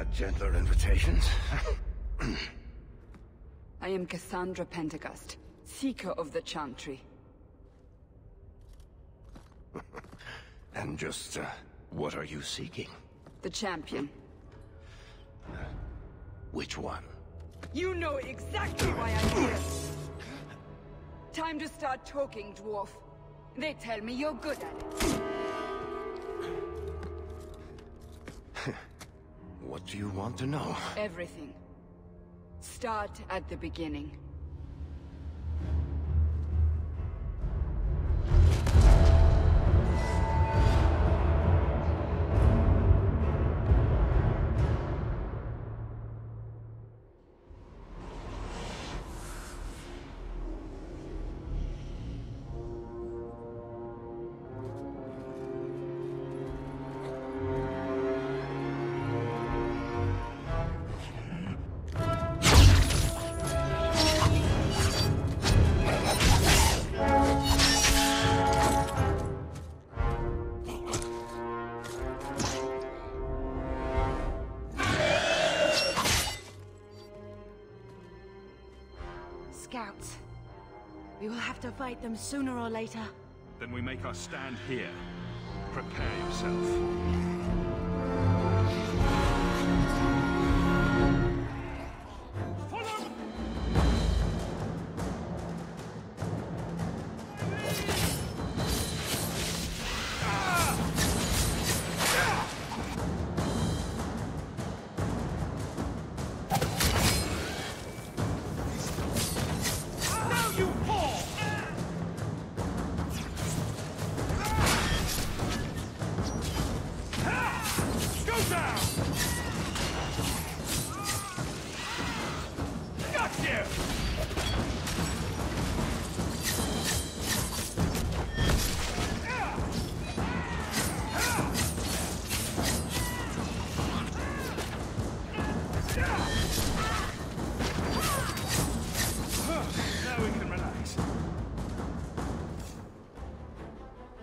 had gentler invitations. I am Cassandra Pentagust, Seeker of the Chantry. And just, what are you seeking? The champion. Which one? You know exactly why I'm here! Time to start talking, dwarf. They tell me you're good at it. What do you want to know? Everything. Start at the beginning. Scouts. We will have to fight them sooner or later. Then we make our stand here. Prepare yourself.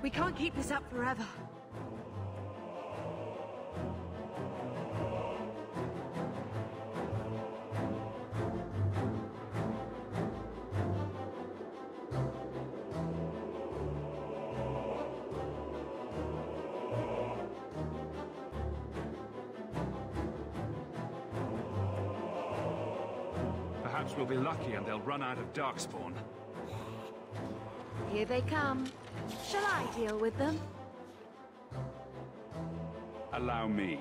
We can't keep this up forever. Perhaps we'll be lucky and they'll run out of Darkspawn. Here they come. Shall I deal with them? Allow me.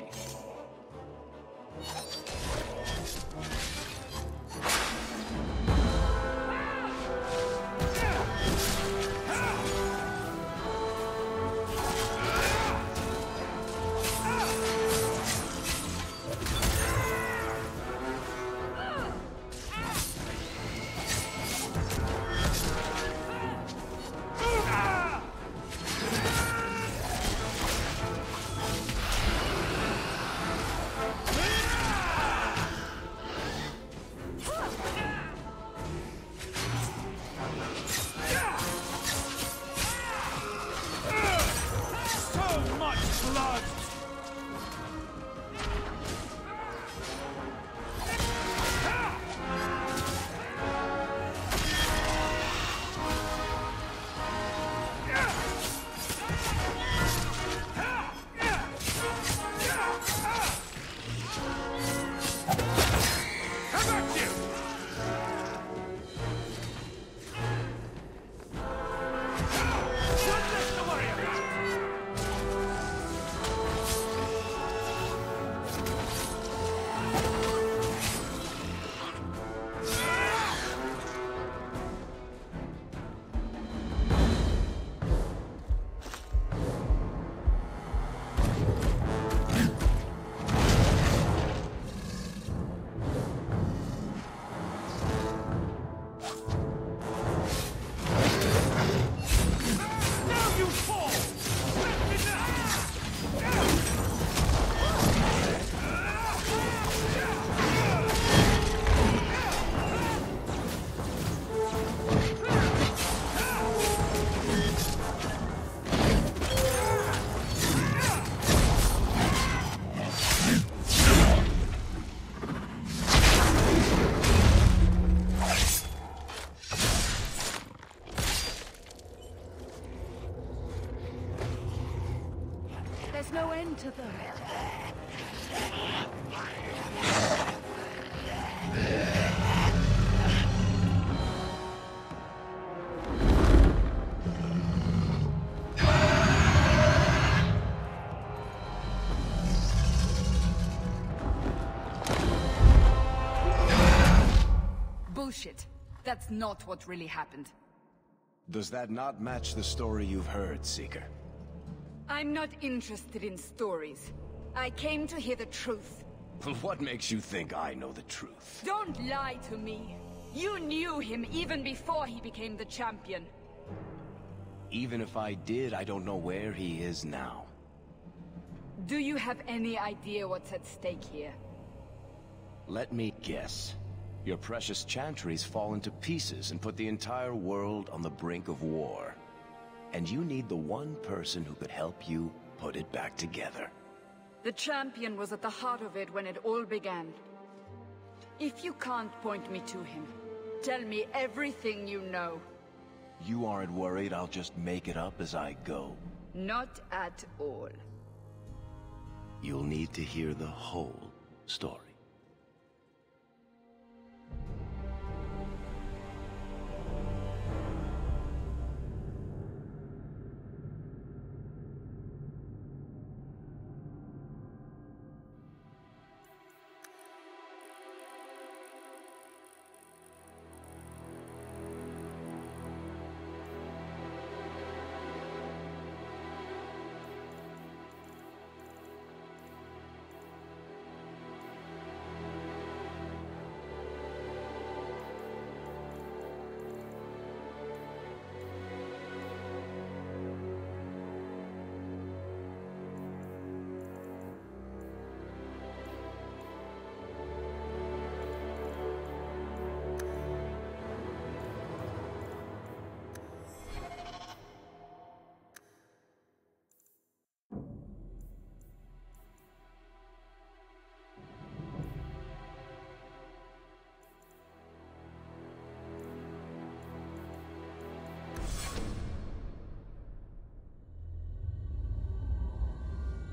There's no end to them. Bullshit. That's not what really happened. Does that not match the story you've heard, Seeker? I'm not interested in stories. I came to hear the truth. What makes you think I know the truth? Don't lie to me. You knew him even before he became the champion. Even if I did, I don't know where he is now. Do you have any idea what's at stake here? Let me guess. Your precious chantry's fallen to pieces and put the entire world on the brink of war. And you need the one person who could help you put it back together. The champion was at the heart of it when it all began. If you can't point me to him, tell me everything you know. You aren't worried I'll just make it up as I go? Not at all. You'll need to hear the whole story.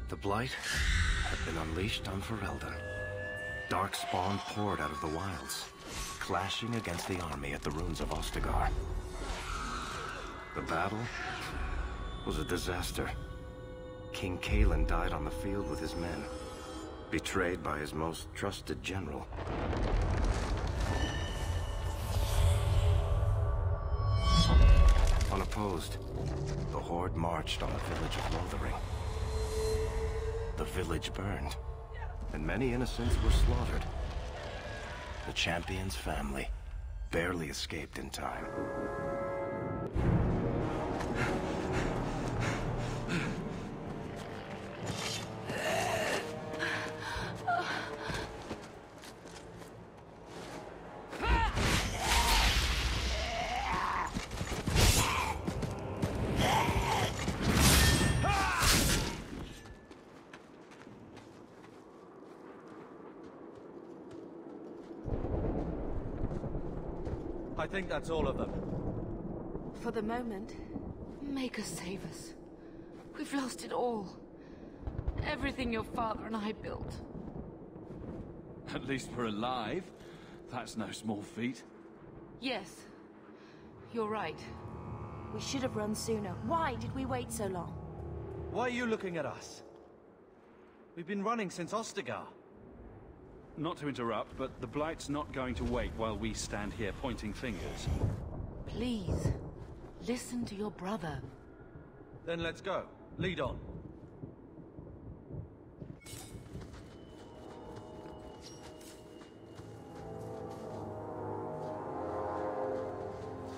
The Blight had been unleashed on Ferelden. Darkspawn poured out of the wilds, clashing against the army at the ruins of Ostagar. The battle was a disaster. King Cailan died on the field with his men, betrayed by his most trusted general. Unopposed, the Horde marched on the village of Lothering. The village burned, and many innocents were slaughtered. The champion's family barely escaped in time. I think that's all of them. For the moment, make us save us. We've lost it all. Everything your father and I built. At least we're alive. That's no small feat. Yes, you're right. We should have run sooner. Why did we wait so long? Why are you looking at us? We've been running since Ostagar. Not to interrupt, but the Blight's not going to wait while we stand here pointing fingers. Please, listen to your brother. Then let's go. Lead on.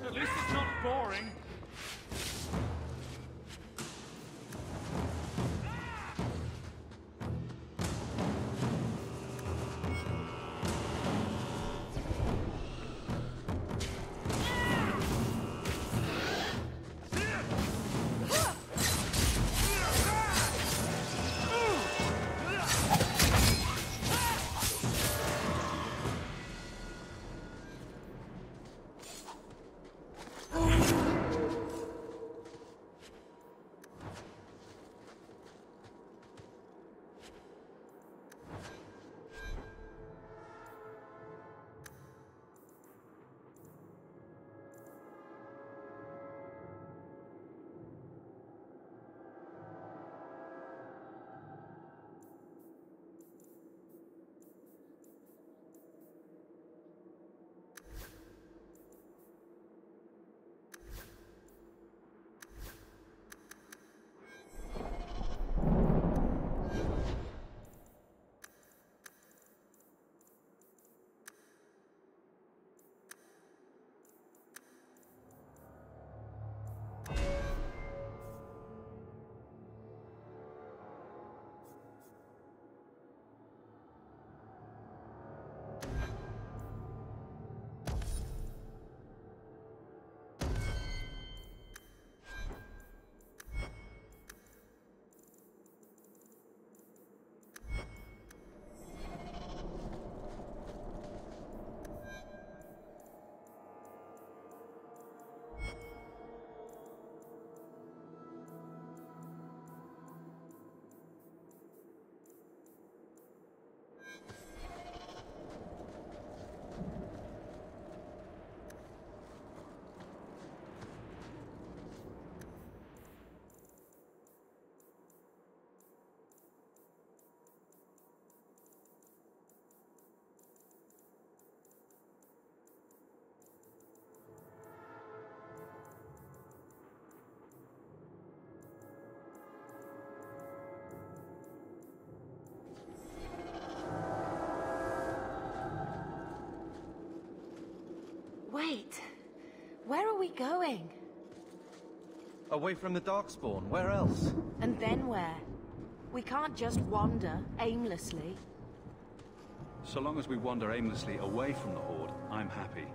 At least it's not boring. Wait. Where are we going? Away from the Darkspawn, where else? And then where? We can't just wander aimlessly. So long as we wander aimlessly away from the Horde, I'm happy.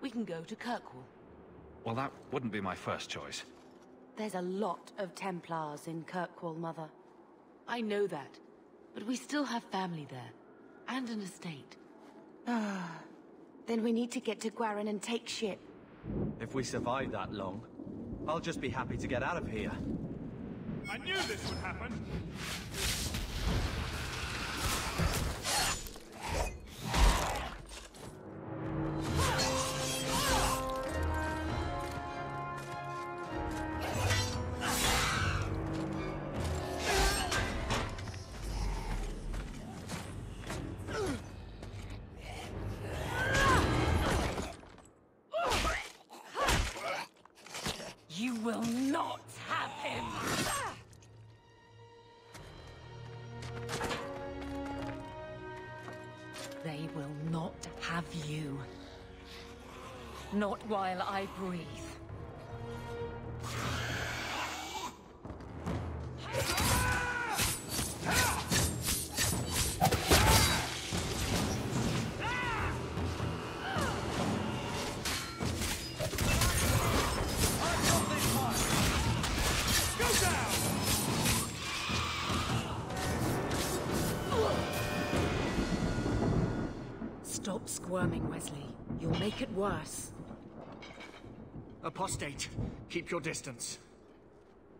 We can go to Kirkwall. Well, that wouldn't be my first choice. There's a lot of Templars in Kirkwall, Mother. I know that, but we still have family there, and an estate. Then we need to get to Gwarin and take ship. If we survive that long, I'll just be happy to get out of here. I knew this would happen! You will not have him! They will not have you. Not while I breathe. Stop squirming, Wesley. You'll make it worse. Apostate, keep your distance.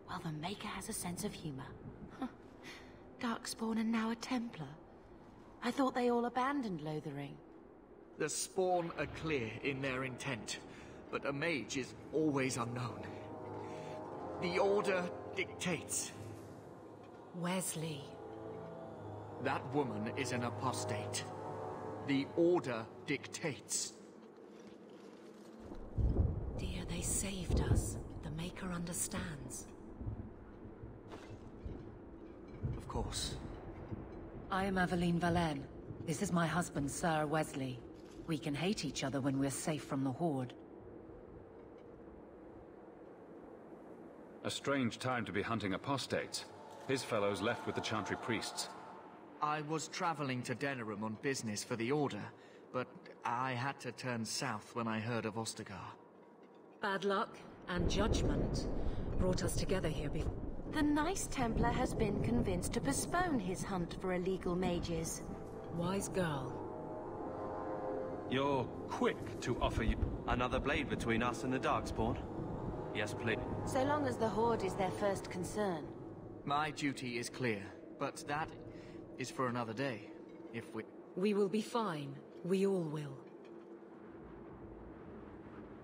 Well, the Maker has a sense of humor. Darkspawn and now a Templar. I thought they all abandoned Lothering. The Spawn are clear in their intent, but a mage is always unknown. The Order dictates. Wesley. That woman is an apostate. The Order dictates. Dear, they saved us. The Maker understands. Of course. I am Aveline Valenne. This is my husband, Sir Wesley. We can hate each other when we're safe from the Horde. A strange time to be hunting apostates. His fellows left with the Chantry priests. I was traveling to Denerim on business for the Order, but I had to turn south when I heard of Ostagar. Bad luck and judgment brought us together here before. The nice Templar has been convinced to postpone his hunt for illegal mages. Wise girl. You're quick to offer you... Another blade between us and the Darkspawn? Yes, please. So long as the Horde is their first concern. My duty is clear, but that is for another day, if we... We will be fine. We all will.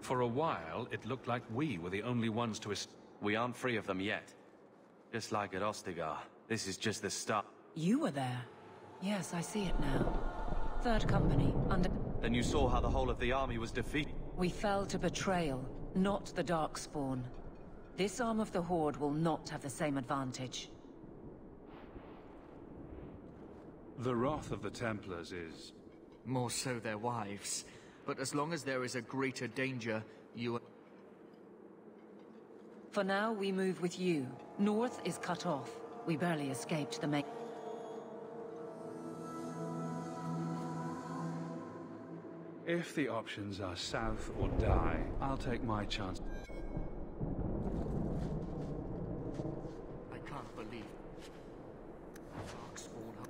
For a while, it looked like we were the only ones to... We aren't free of them yet. Just like at Ostagar. This is just the start. You were there. Yes, I see it now. Third Company, under... Then you saw how the whole of the army was defeated. We fell to betrayal, not the Darkspawn. This arm of the Horde will not have the same advantage. The wrath of the Templars is... More so their wives. But as long as there is a greater danger, you... For now, we move with you. North is cut off. We barely escaped the If the options are south or die, I'll take my chance. I can't believe... Darkspawn are...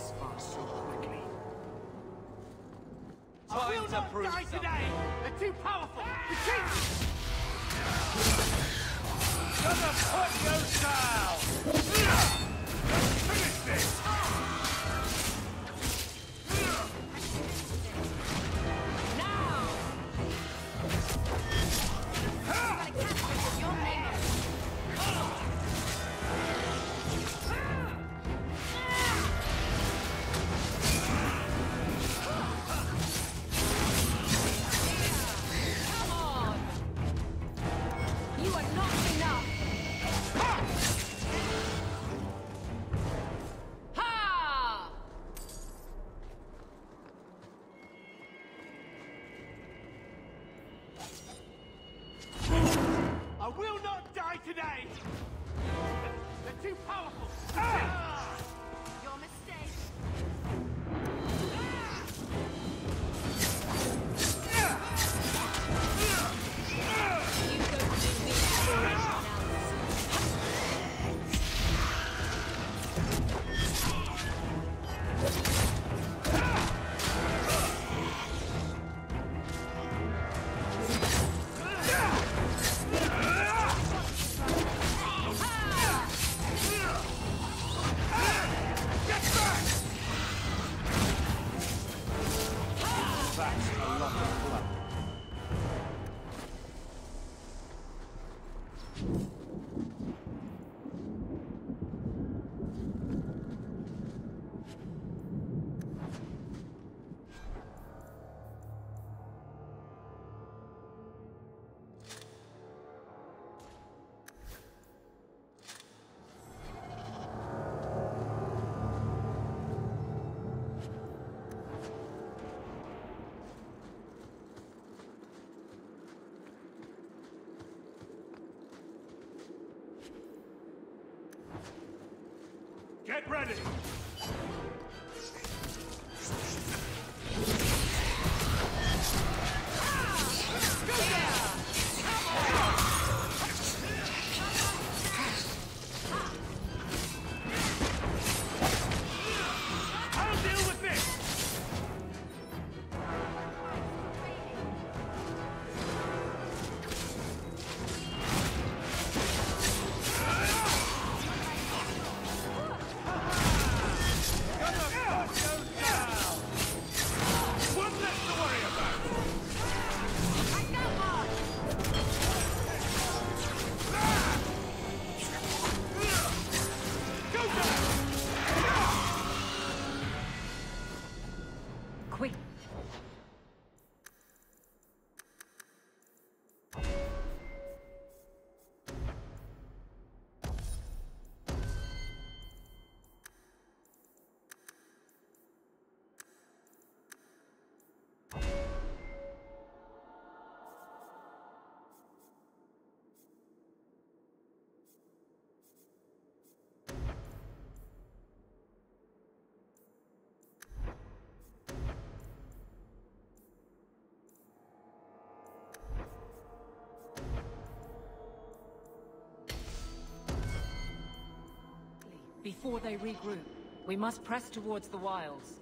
this far so quickly. Time to prove something. They're too powerful! Retreat! Gonna put you down! Let's finish this! I will not die today! They're too powerful! Your mistake. You go do this for anyone else. That's a lot of blood. Get ready! I'll deal with this! One less to worry about! Go down! Quick. Before they regroup, we must press towards the wilds.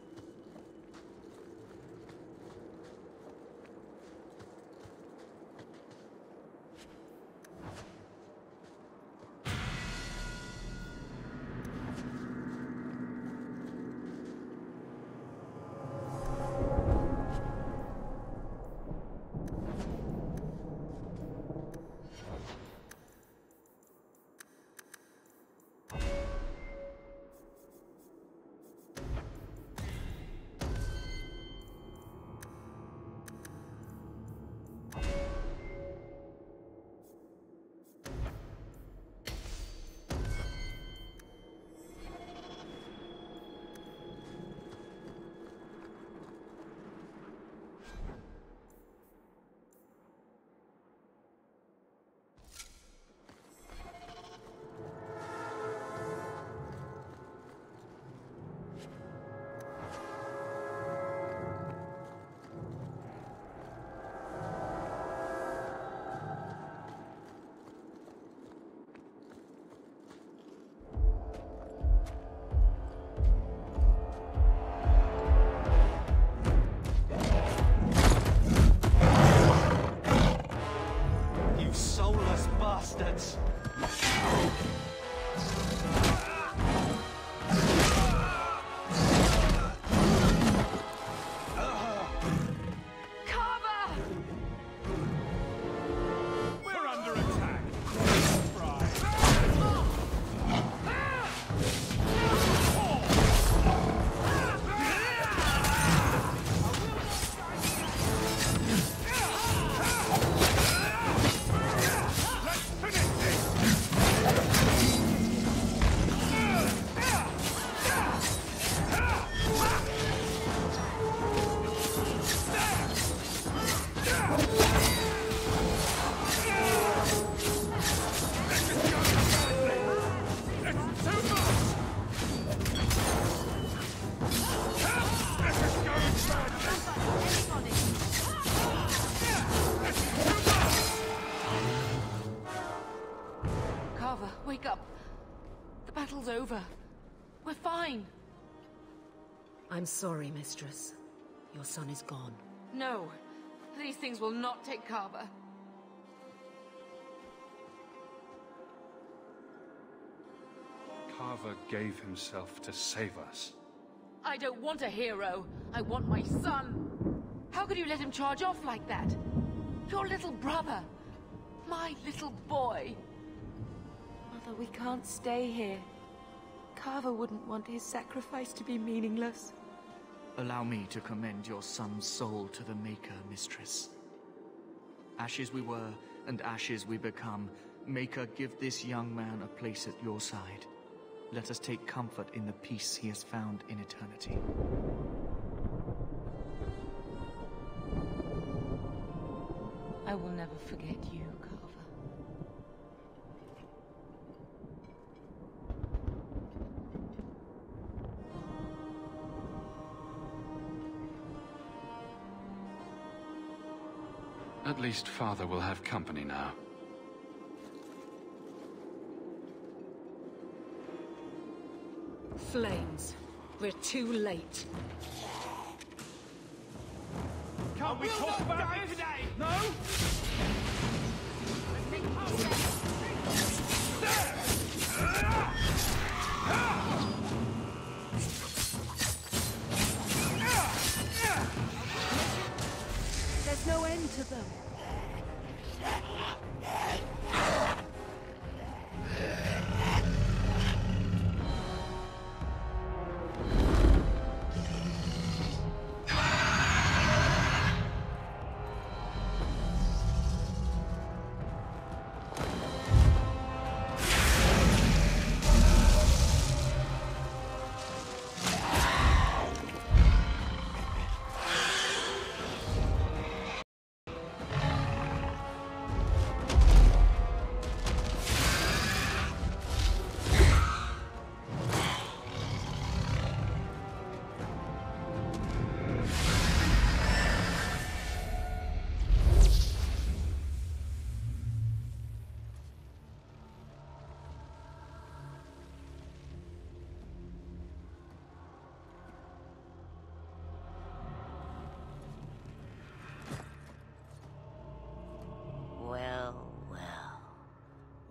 over. We're fine. I'm sorry, Mistress. Your son is gone. No. These things will not take Carver. Carver gave himself to save us. I don't want a hero. I want my son. How could you let him charge off like that? Your little brother. My little boy. Mother, we can't stay here. Carver wouldn't want his sacrifice to be meaningless. Allow me to commend your son's soul to the Maker, Mistress. Ashes we were, and ashes we become. Maker, give this young man a place at your side. Let us take comfort in the peace he has found in eternity. I will never forget you, Carver. At least Father will have company now. Flames. We're too late. Can't we talk about this? Today. No? There's no end to them.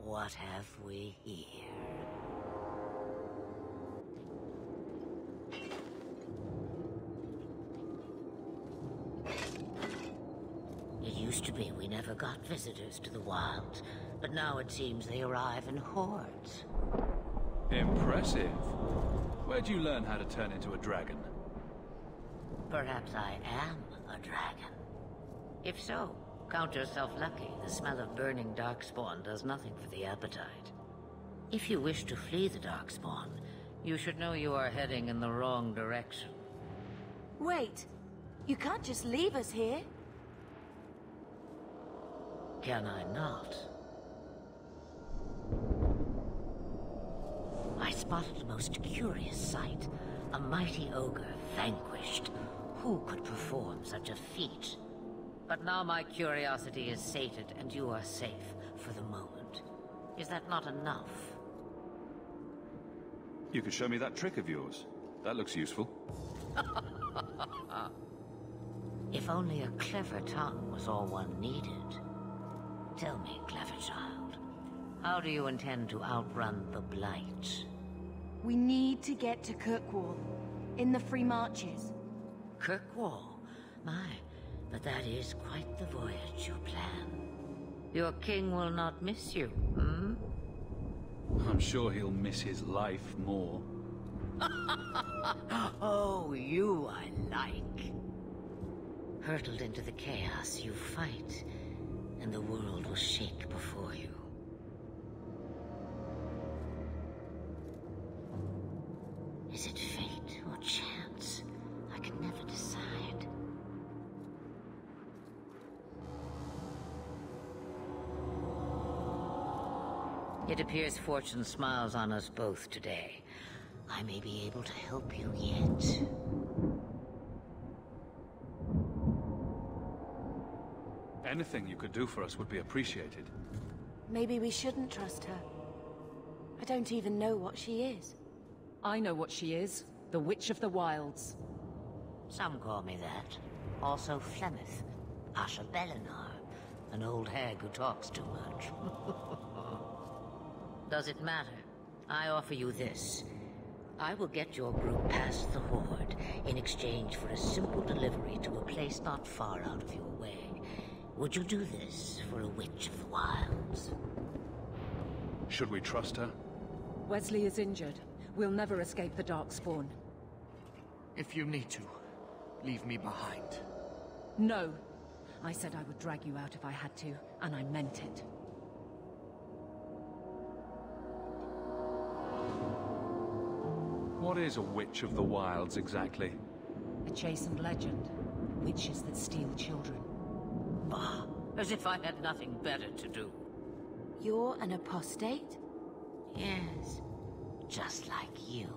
What have we here? It used to be we never got visitors to the wilds, but now it seems they arrive in hordes. Impressive. Where'd you learn how to turn into a dragon? Perhaps I am a dragon. If so, count yourself lucky. The smell of burning darkspawn does nothing for the appetite. If you wish to flee the darkspawn, you should know you are heading in the wrong direction. Wait! You can't just leave us here. Can I not? I spotted a most curious sight. A mighty ogre vanquished. Who could perform such a feat? But now my curiosity is sated, and you are safe for the moment. Is that not enough? You could show me that trick of yours. That looks useful. If only a clever tongue was all one needed. Tell me, clever child, how do you intend to outrun the Blight? We need to get to Kirkwall, in the Free Marches. Kirkwall? My, but that is quite the voyage you plan. Your king will not miss you, hmm? I'm sure he'll miss his life more. Oh, you I like. Hurtled into the chaos, you fight, and the world will shake before you. Is it fate or chance? I can never decide. It appears fortune smiles on us both today. I may be able to help you yet. Anything you could do for us would be appreciated. Maybe we shouldn't trust her. I don't even know what she is. I know what she is. The Witch of the Wilds. Some call me that. Also Flemeth, Asha Belinar, an old hag who talks too much. Does it matter? I offer you this. I will get your group past the Horde in exchange for a simple delivery to a place not far out of your way. Would you do this for a Witch of the Wilds? Should we trust her? Wesley is injured. We'll never escape the Darkspawn. If you need to, leave me behind. No. I said I would drag you out if I had to, and I meant it. What is a Witch of the Wilds, exactly? A chastened legend. Witches that steal children. Bah, as if I had nothing better to do. You're an apostate? Yes, just like you.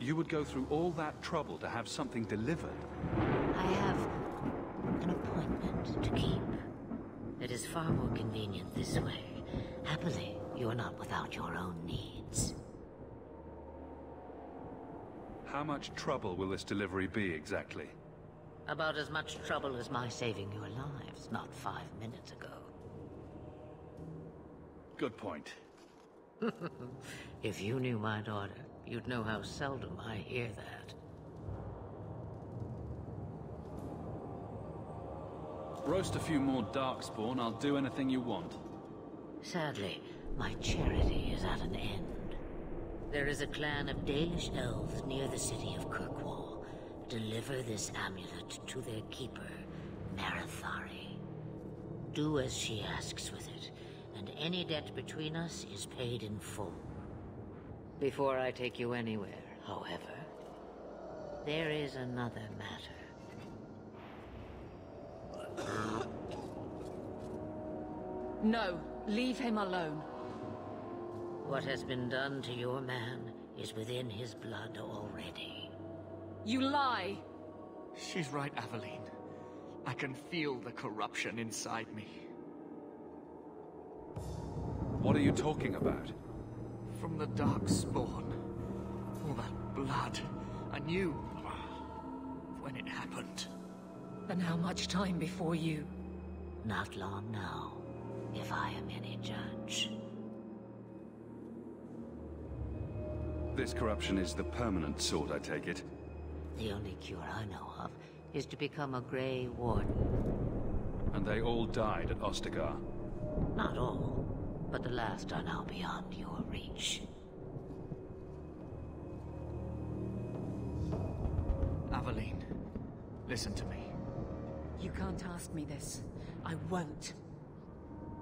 You would go through all that trouble to have something delivered? I have an appointment to keep. It is far more convenient this way. Happily, you're not without your own needs. How much trouble will this delivery be, exactly? About as much trouble as my saving your lives not 5 minutes ago. Good point. If you knew my daughter, you'd know how seldom I hear that. Roast a few more Darkspawn, I'll do anything you want. Sadly, my charity is at an end. There is a clan of Dalish elves near the city of Kirkwall. Deliver this amulet to their keeper, Marithari. Do as she asks with it, and any debt between us is paid in full. Before I take you anywhere, however, there is another matter. No, leave him alone. What has been done to your man is within his blood already. You lie! She's right, Aveline. I can feel the corruption inside me. What are you talking about? From the Darkspawn. All that blood. I knew when it happened. Then how much time before you? Not long now, if I am any judge. This corruption is the permanent sort, I take it. The only cure I know of is to become a Grey Warden. And they all died at Ostagar? Not all, but the last are now beyond your reach. Aveline, listen to me. You can't ask me this. I won't.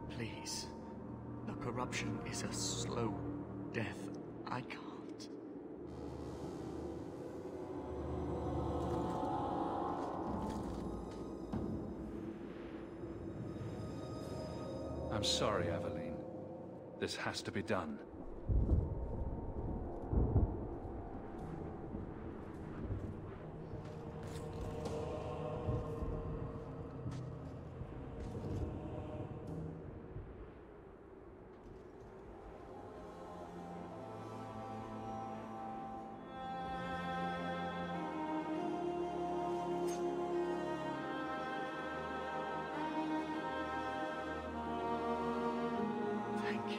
Please. The corruption is a slow death. I can't. I'm sorry, Aveline. This has to be done. Thank you.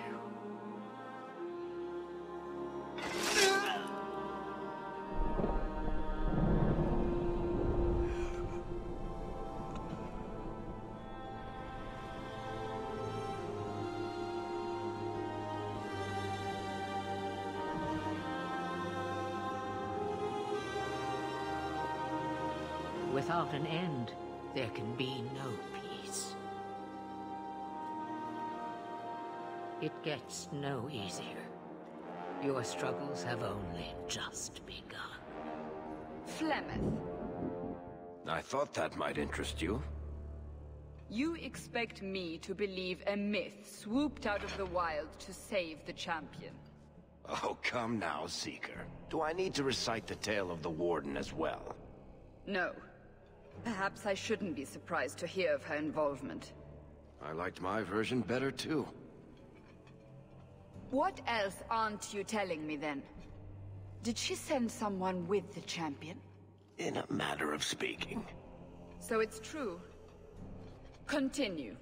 Without an end, there can be no peace. It gets no easier. Your struggles have only just begun. Flemeth, I thought that might interest you. you expect me to believe a myth swooped out of the wild to save the champion? Oh, come now, Seeker. Do I need to recite the tale of the Warden as well? No. Perhaps I shouldn't be surprised to hear of her involvement. I liked my version better, too. What else aren't you telling me, then? Did she send someone with the champion? In a matter of speaking. So it's true. Continue.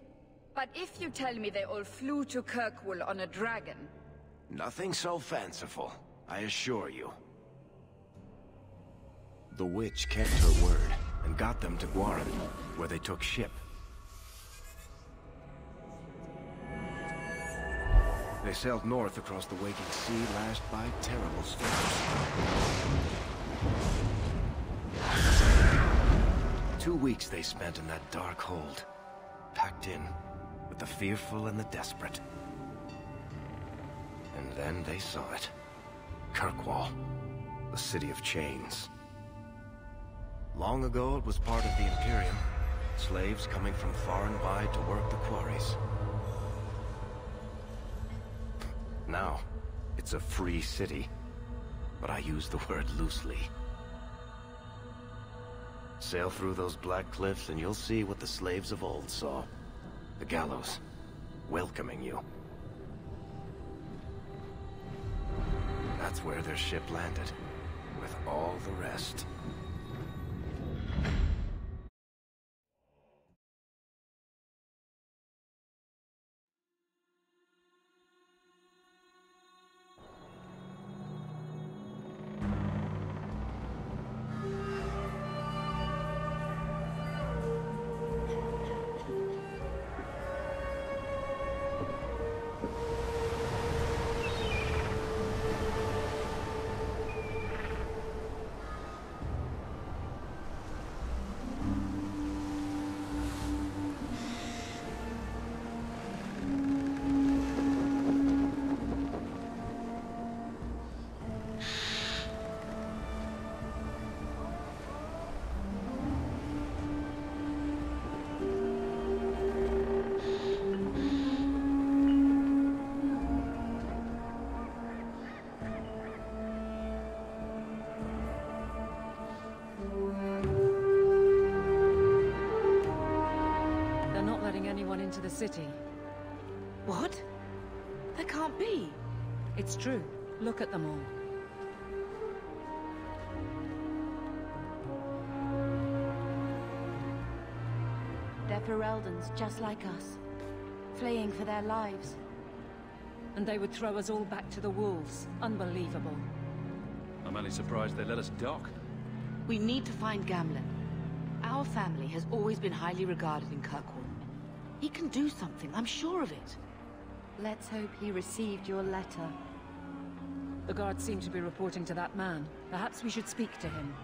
But if you tell me they all flew to Kirkwall on a dragon... Nothing so fanciful, I assure you. The witch kept her word, and got them to Guaran, where they took ship. They sailed north across the waking sea, lashed by terrible storms. 2 weeks they spent in that dark hold, packed in with the fearful and the desperate. And then they saw it. Kirkwall, the city of chains. Long ago, it was part of the Imperium. Slaves coming from far and wide to work the quarries. Now, it's a free city. But I use the word loosely. Sail through those black cliffs and you'll see what the slaves of old saw. The gallows, welcoming you. That's where their ship landed, with all the rest. Into the city. What? That can't be. It's true. Look at them all. They're Fereldans, just like us. Fleeing for their lives. And they would throw us all back to the wolves. Unbelievable. I'm only surprised they let us dock. We need to find Gamlen. Our family has always been highly regarded in Kirkwall. He can do something, I'm sure of it. Let's hope he received your letter. The guards seem to be reporting to that man. Perhaps we should speak to him.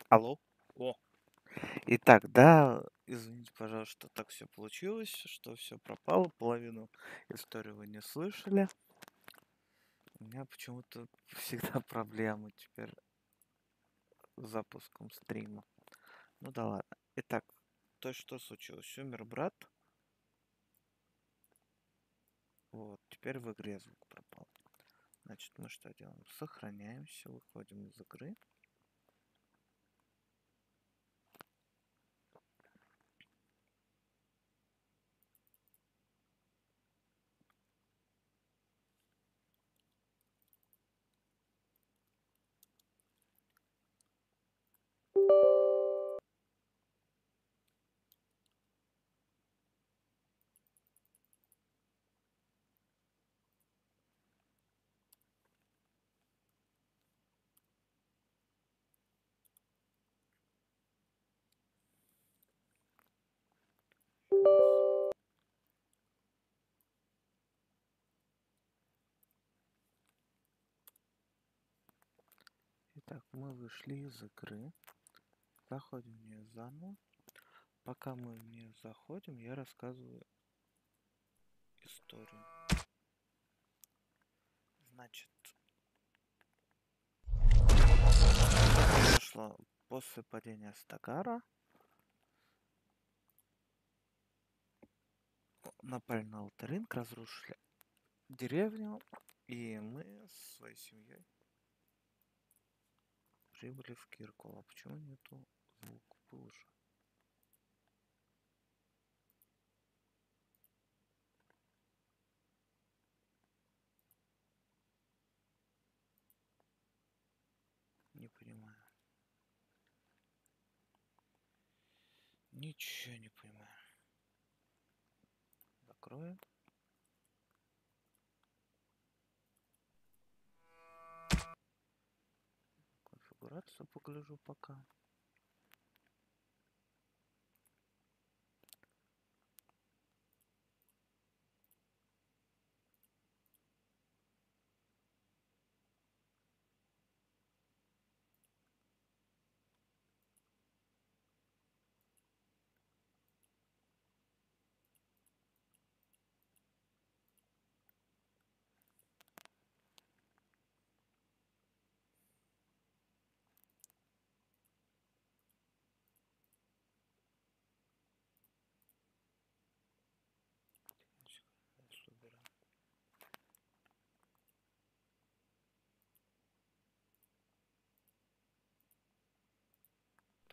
Алло? О. Итак, да, извините, пожалуйста, что так все получилось, что все пропало, половину истории вы не слышали. У меня почему-то всегда проблемы теперь с запуском стрима. Ну да ладно. Итак, то, что случилось. Умер брат. Вот, теперь в игре звук пропал. Значит, мы что делаем? Сохраняемся, выходим из игры. Итак, мы вышли из игры. Заходим в нее заново. Пока мы в нее заходим, я рассказываю историю. Значит, произошло после падения Стагара. Напали на Алтаринг, разрушили деревню, и мы с своей семьей прибыли в Киркул. А почему нету звука? Был уже. Не понимаю. Ничего не понимаю. Закроем. Конфигурацию погляжу пока.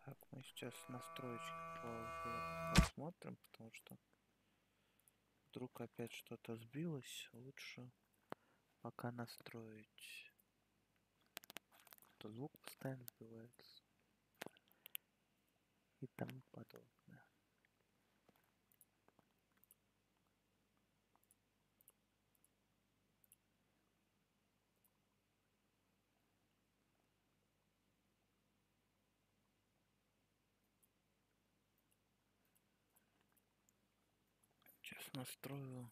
Так, мы сейчас настройки посмотрим, потому что вдруг опять что-то сбилось. Лучше пока настроить. То звук постоянно сбивается. И тому подобное. Сейчас настрою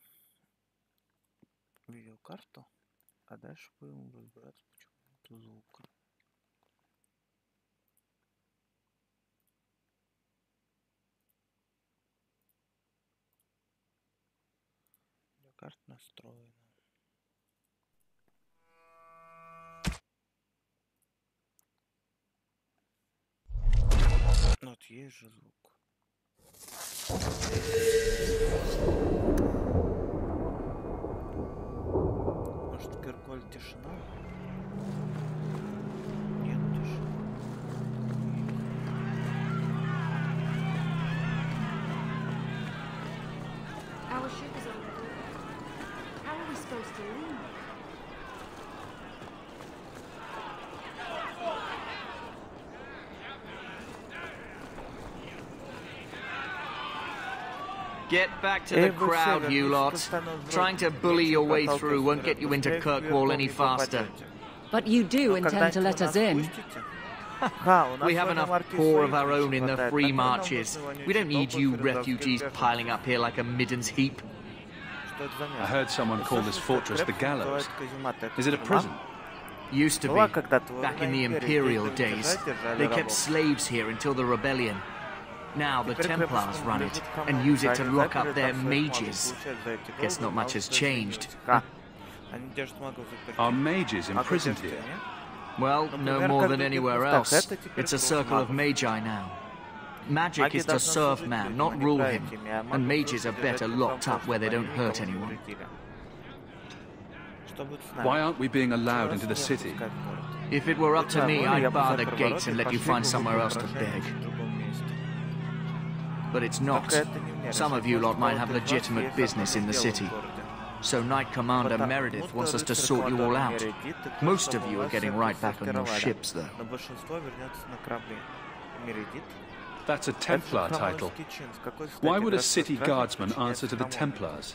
видеокарту, а дальше будем разбираться, почему нету звука. Видеокарта настроена. Вот есть же звук. Может, в Кирколе тишина? Нет тишины. Our ship is over. How are we supposed to leave? Get back to the crowd, you lot. Trying to bully your way through won't get you into Kirkwall any faster. But you do intend to let us in. We have enough poor of our own in the free marches. We don't need you refugees piling up here like a midden's heap. I heard someone call this fortress the Gallows. Is it a prison? Used to be. Back in the Imperial days. They kept slaves here until the rebellion. Now the Templars run it, and use it to lock up their mages. Guess not much has changed. Are mages imprisoned here? Well, no more than anywhere else. It's a circle of magi now. Magic is to serve man, not rule him. And mages are better locked up where they don't hurt anyone. Why aren't we being allowed into the city? If it were up to me, I'd bar the gates and let you find somewhere else to beg. But it's not. Some of you lot might have legitimate business in the city. So Knight Commander Meredith wants us to sort you all out. Most of you are getting right back on your ships, though. That's a Templar title. Why would a city guardsman answer to the Templars?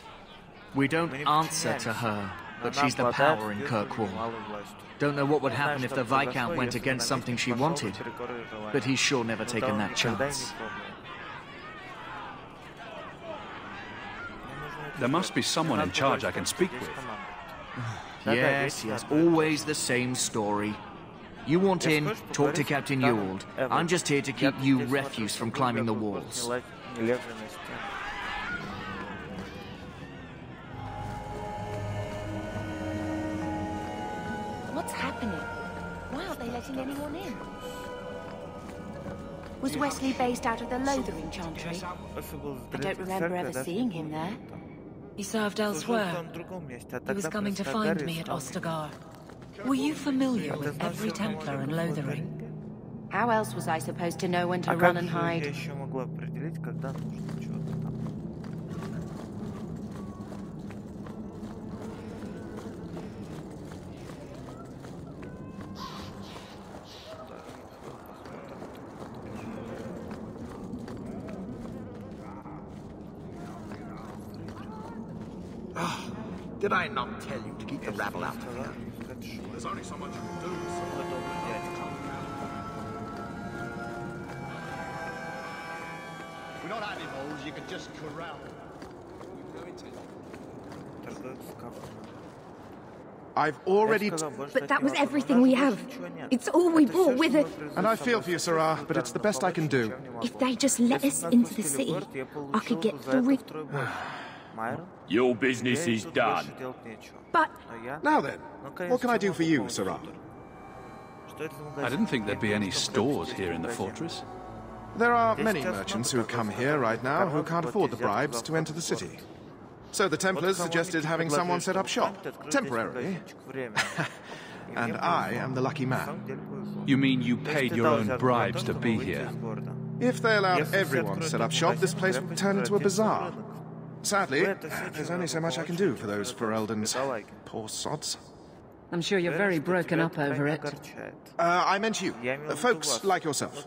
We don't answer to her, but she's the power in Kirkwall. Don't know what would happen if the Viscount went against something she wanted, but he's sure never taken that chance. There must be someone in charge I can speak with. Yes, always the same story. You want in, talk to Captain Ewald. I'm just here to keep you refuse from climbing the walls. What's happening? Why aren't they letting anyone in? Was Wesley based out of the Lothering Chantry? I don't remember ever seeing him there. He served elsewhere. He was coming to find me at Ostagar. Were you familiar with every Templar in Lothering? How else was I supposed to know when to run and hide? Did I not tell you to keep the rabble out of here? There's only so much you can do. We're not animals, you can just corral. I've already... But that was everything we have. It's all we brought with it. And I feel for you, Sarah, but it's the best I can do. If they just let us into the city, I could get 3... Your business is done. But... Now then, what can I do for you, Sarah? I didn't think there'd be any stores here in the fortress. There are many merchants who come here right now who can't afford the bribes to enter the city. So the Templars suggested having someone set up shop, temporarily. And I am the lucky man. You mean you paid your own bribes to be here? If they allowed everyone to set up shop, this place would turn into a bazaar. Sadly, there's only so much I can do for those Fereldans. Poor sods. I'm sure you're very broken up over it. I meant you. Folks like yourself.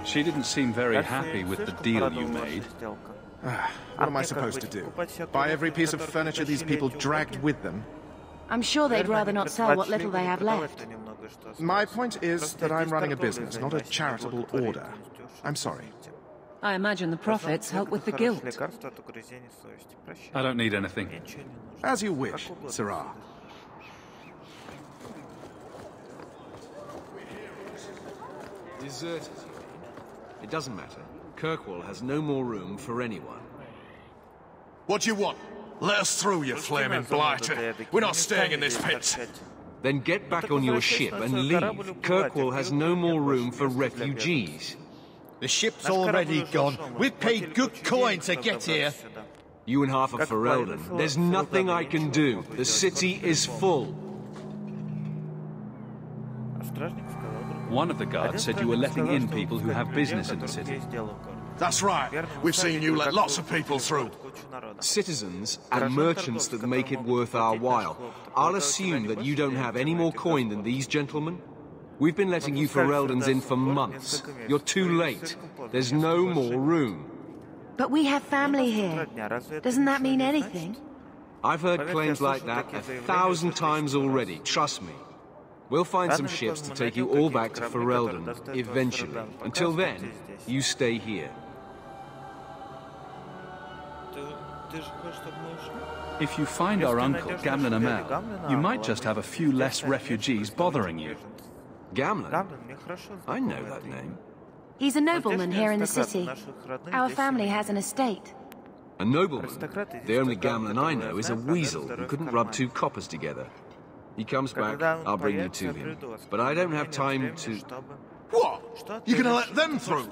She didn't seem very happy with the deal you made. What am I supposed to do? Buy every piece of furniture these people dragged with them? I'm sure they'd rather not sell what little they have left. My point is that I'm running a business, not a charitable order. I'm sorry. I imagine the profits help with the guilt. I don't need anything. As you wish, Sarah. Deserted. It doesn't matter. Kirkwall has no more room for anyone. What do you want? Let us through, you flaming blighter. We're not staying in this pit. Then get back on your ship and leave. Kirkwall has no more room for refugees. The ship's already gone. We've paid good coin to get here. You and half of Ferelden. There's nothing I can do. The city is full. One of the guards said you were letting in people who have business in the city. That's right. We've seen you let lots of people through. Citizens and merchants that make it worth our while. I'll assume that you don't have any more coin than these gentlemen. We've been letting you Fereldans in for months. You're too late. There's no more room. But we have family here. Doesn't that mean anything? I've heard claims like that 1,000 times already, trust me. We'll find some ships to take you all back to Ferelden, eventually. Until then, you stay here. If you find our uncle, Gamlen Amel, you might just have a few less refugees bothering you. Gamlen? I know that name. He's a nobleman here in the city. Our family has an estate. A nobleman? The only Gamlen I know is a weasel who couldn't rub two coppers together. He comes back, I'll bring you to him. But I don't have time to... What? You're gonna let them through?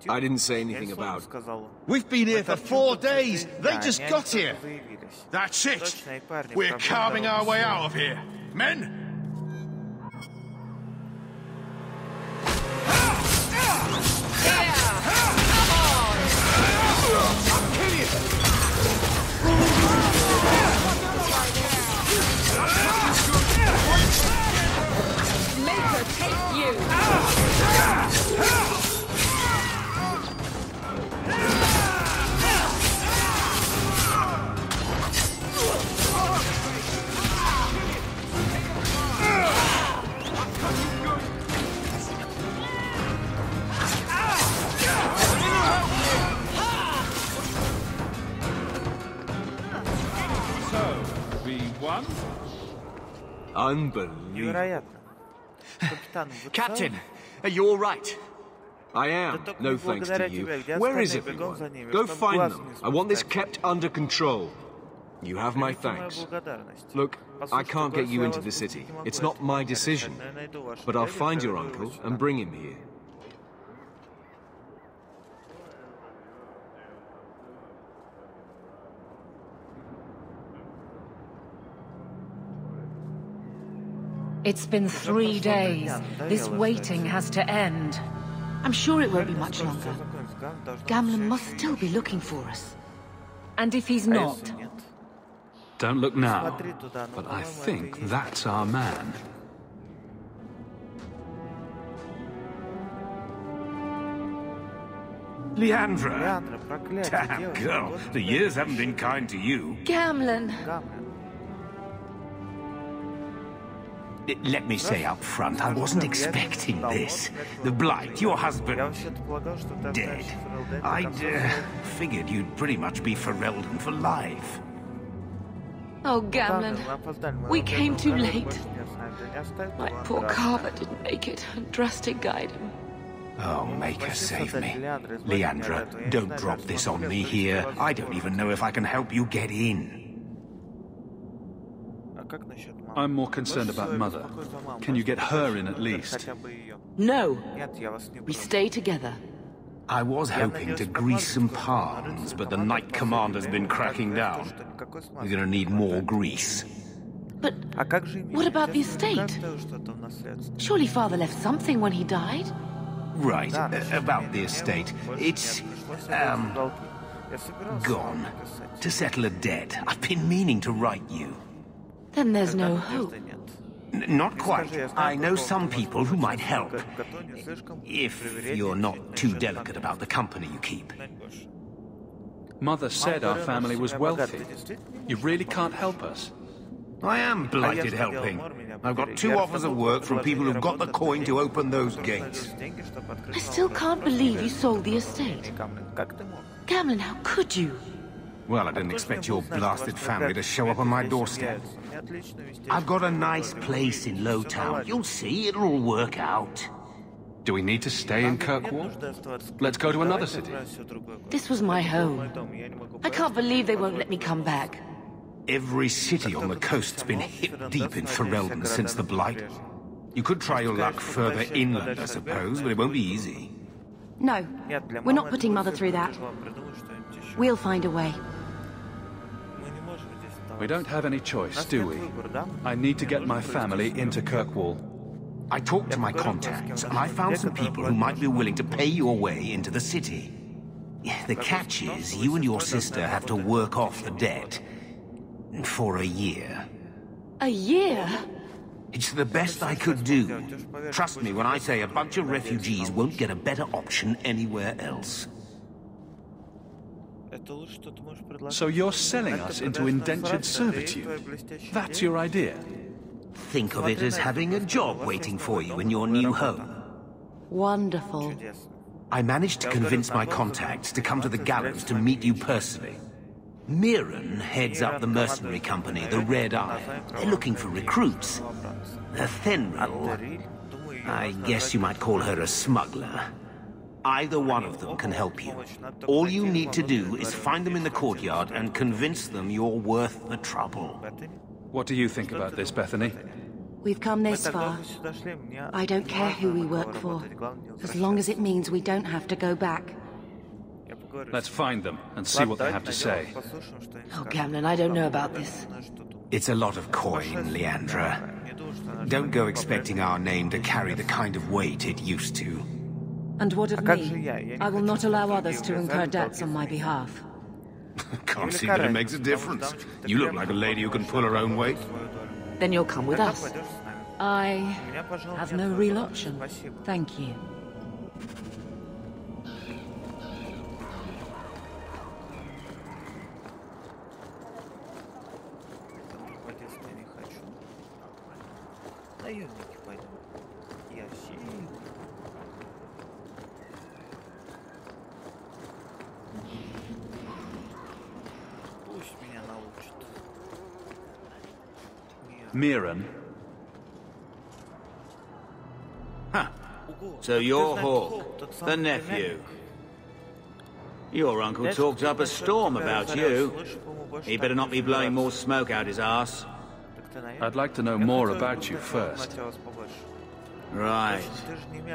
I didn't say anything about... We've been here for 4 days. They just got here. That's it. We're carving our way out of here. Men? Maker, take you! So, we won? Unbelievable. Captain, are you all right? I am, no thanks to you. Where is everyone? Go find them. I want this kept under control. You have my thanks. Look, I can't get you into the city. It's not my decision. But I'll find your uncle and bring him here. It's been 3 days. This waiting has to end. I'm sure it won't be much longer. Gamlen must still be looking for us. And if he's not? Don't look now, but I think that's our man. Leandra! Damn, girl, the years haven't been kind to you. Gamlen! Let me say up front, I wasn't expecting this. The Blight, your husband, dead. I'd figured you'd pretty much be Ferelden for life. Oh, Gamlen. We came too late. My poor Carver didn't make it, and Drastic guide him. Oh, Maker, save me. Leandra, don't drop this on me here. I don't even know if I can help you get in. I'm more concerned about Mother. Can you get her in at least? No. We stay together. I was hoping to grease some palms, but the Knight Commander's been cracking down. We're gonna need more grease. But what about the estate? Surely Father left something when he died? Right, about the estate. It's, gone. To settle a debt. I've been meaning to write you. Then there's no hope. Not quite. I know some people who might help. If you're not too delicate about the company you keep. Mother said our family was wealthy. You really can't help us? I am blighted helping. I've got 2 offers of work from people who've got the coin to open those gates. I still can't believe you sold the estate. Gamlen, how could you? Well, I didn't expect your blasted family to show up on my doorstep. I've got a nice place in Lowtown. You'll see, it'll all work out. Do we need to stay in Kirkwall? Let's go to another city. This was my home. I can't believe they won't let me come back. Every city on the coast's been hip deep in Ferelden since the Blight. You could try your luck further inland, I suppose, but it won't be easy. No, we're not putting Mother through that. We'll find a way. We don't have any choice, do we? I need to get my family into Kirkwall. I talked to my contacts, and I found some people who might be willing to pay your way into the city. The catch is, you and your sister have to work off the debt. For a year. A year? It's the best I could do. Trust me when I say a bunch of refugees won't get a better option anywhere else. So you're selling us into indentured servitude? That's your idea? Think of it as having a job waiting for you in your new home. Wonderful. I managed to convince my contacts to come to the gallows to meet you personally. Mirren heads up the mercenary company, the Red Eye. They're looking for recruits. Fenrir, I guess you might call her a smuggler. Either one of them can help you. All you need to do is find them in the courtyard and convince them you're worth the trouble. What do you think about this, Bethany? We've come this far. I don't care who we work for, as long as it means we don't have to go back. Let's find them and see what they have to say. Oh, Gamlen, I don't know about this. It's a lot of coin, Leandra. Don't go expecting our name to carry the kind of weight it used to. And what of me? I will not allow others to incur debts on my behalf. Can't see that it makes a difference. You look like a lady who can pull her own weight. Then you'll come with us. I have no real option. Thank you. Mirren? Huh. So you're Hawk, the nephew. Your uncle talked up a storm about you. He better not be blowing more smoke out his ass. I'd like to know more about you first. Right.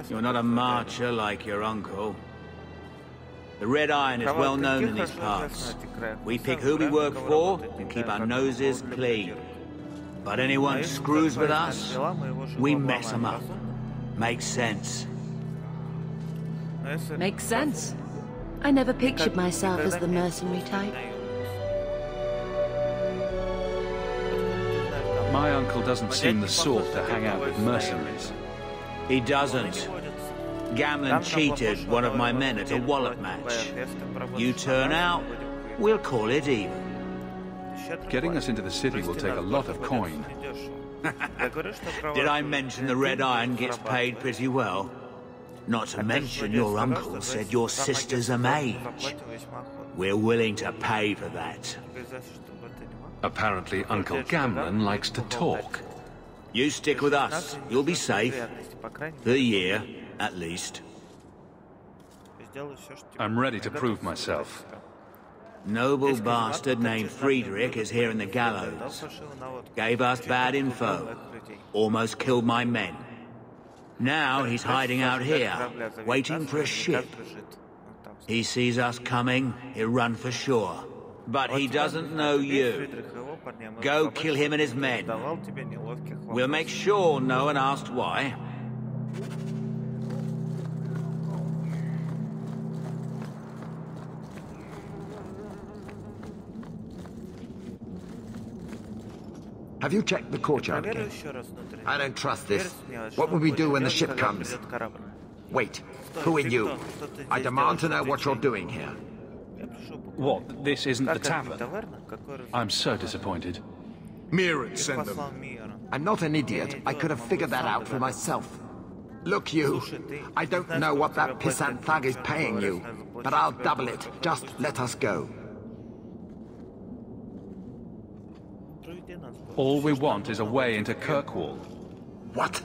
You're not a marcher like your uncle. The Red Iron is well known in these parts. We pick who we work for and keep our noses clean. But anyone screws with us, we mess them up. Makes sense. Makes sense. I never pictured myself as the mercenary type. My uncle doesn't seem the sort to hang out with mercenaries. He doesn't. Gamlen cheated one of my men at a wallet match. You turn out, we'll call it even. Getting us into the city will take a lot of coin. Did I mention the Red Iron gets paid pretty well? Not to mention your uncle said your sister's a mage. We're willing to pay for that. Apparently Uncle Gamlen likes to talk. You stick with us. You'll be safe. For a year, at least. I'm ready to prove myself. Noble bastard named Friedrich is here in the gallows. Gave us bad info. Almost killed my men. Now he's hiding out here, waiting for a ship. He sees us coming, he'll run for sure. But he doesn't know you. Go kill him and his men. We'll make sure no one asks why. Have you checked the courtyard again? I don't trust this. What will we do when the ship comes? Wait, who are you? I demand to know what you're doing here. What, this isn't the tavern? I'm so disappointed. Mirren, send them. I'm not an idiot. I could have figured that out for myself. Look, you. I don't know what that pissant thug is paying you, but I'll double it. Just let us go. All we want is a way into Kirkwall. What?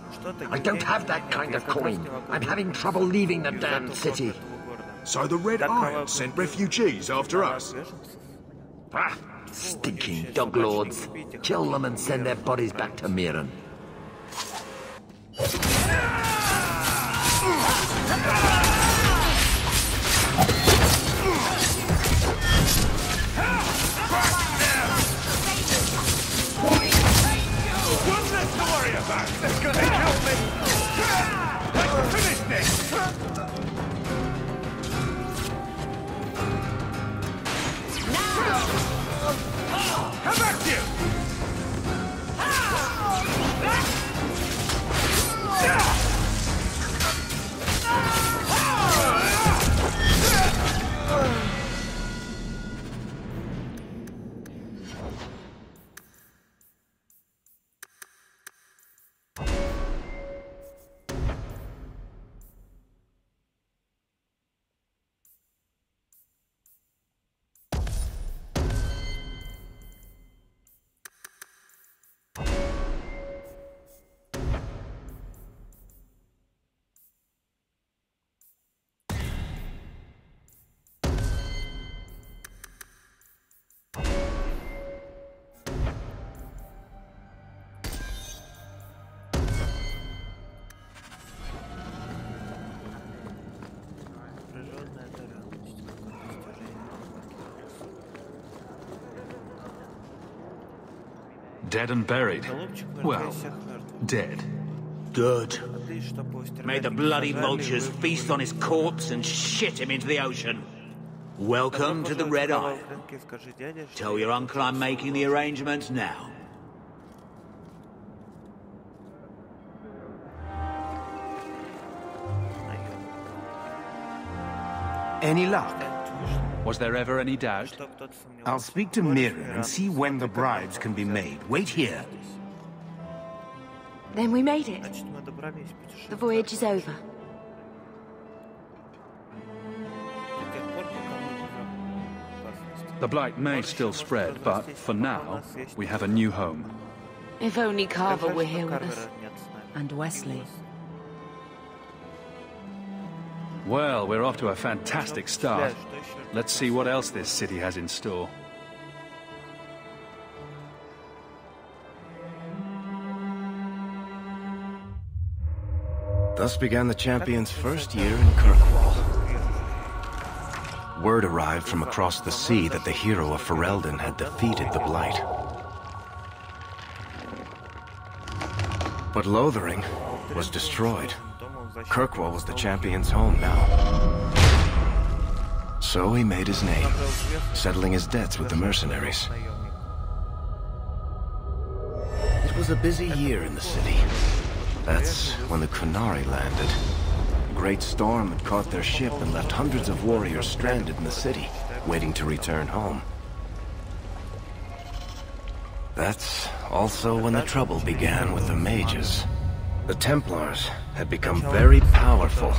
I don't have that kind of coin. I'm having trouble leaving the damned city. So the Red Iron sent refugees after us? Ah, stinking dog lords. Kill them and send their bodies back to Mirren. That's gonna help me! Let's finish this! Now! Come back, you! Dead and buried. Well, dead. Good. May the bloody vultures feast on his corpse and shit him into the ocean. Welcome to the Red Isle. Tell your uncle I'm making the arrangements now. Any luck? Was there ever any doubt? I'll speak to Mirren and see when the bribes can be made. Wait here. Then we made it. The voyage is over. The blight may still spread, but for now, we have a new home. If only Carver were here with us. And Wesley. Well, we're off to a fantastic start. Let's see what else this city has in store. Thus began the champion's first year in Kirkwall. Word arrived from across the sea that the hero of Ferelden had defeated the Blight. But Lothering was destroyed. Kirkwall was the champion's home now. So he made his name, settling his debts with the mercenaries. It was a busy year in the city. That's when the Kunari landed. A great storm had caught their ship and left hundreds of warriors stranded in the city, waiting to return home. That's also when the trouble began with the mages. The Templars had become very powerful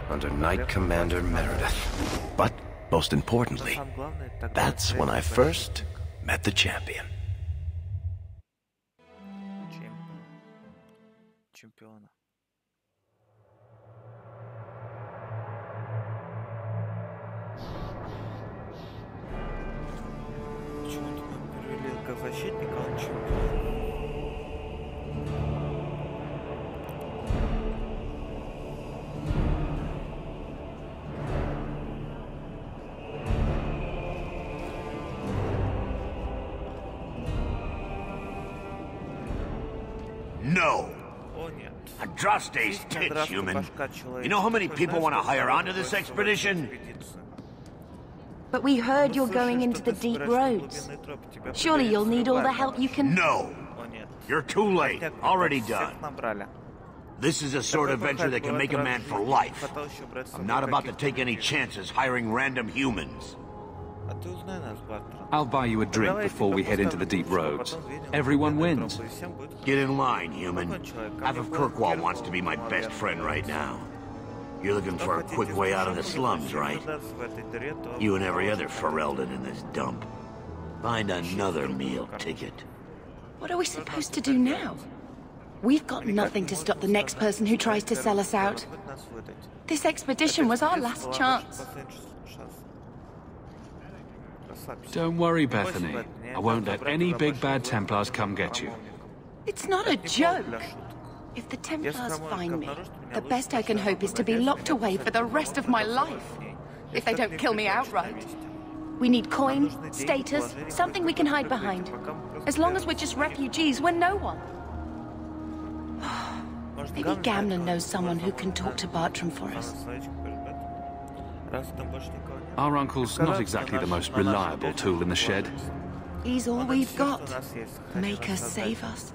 under Knight Commander Meredith. But, most importantly, that's when I first met the champion. Чемпиона. Почему-то мы перевели как защитника, а он чемпион. No! Andraste's tits, human. You know how many people want to hire onto this expedition? But we heard you're going into the deep roads. Surely you'll need all the help you can... No! You're too late. Already done. This is a sort of venture that can make a man for life. I'm not about to take any chances hiring random humans. I'll buy you a drink before we head into the deep roads. Everyone wins. Get in line, human. Half of Kirkwall wants to be my best friend right now. You're looking for a quick way out of the slums, right? You and every other Ferelden in this dump. Find another meal ticket. What are we supposed to do now? We've got nothing to stop the next person who tries to sell us out. This expedition was our last chance. Don't worry, Bethany. I won't let any big bad Templars come get you. It's not a joke. If the Templars find me, the best I can hope is to be locked away for the rest of my life. If they don't kill me outright. We need coin, status, something we can hide behind. As long as we're just refugees, we're no one. Maybe Gamlen knows someone who can talk to Bartram for us. Our uncle's not exactly the most reliable tool in the shed. He's all we've got. Make us save us.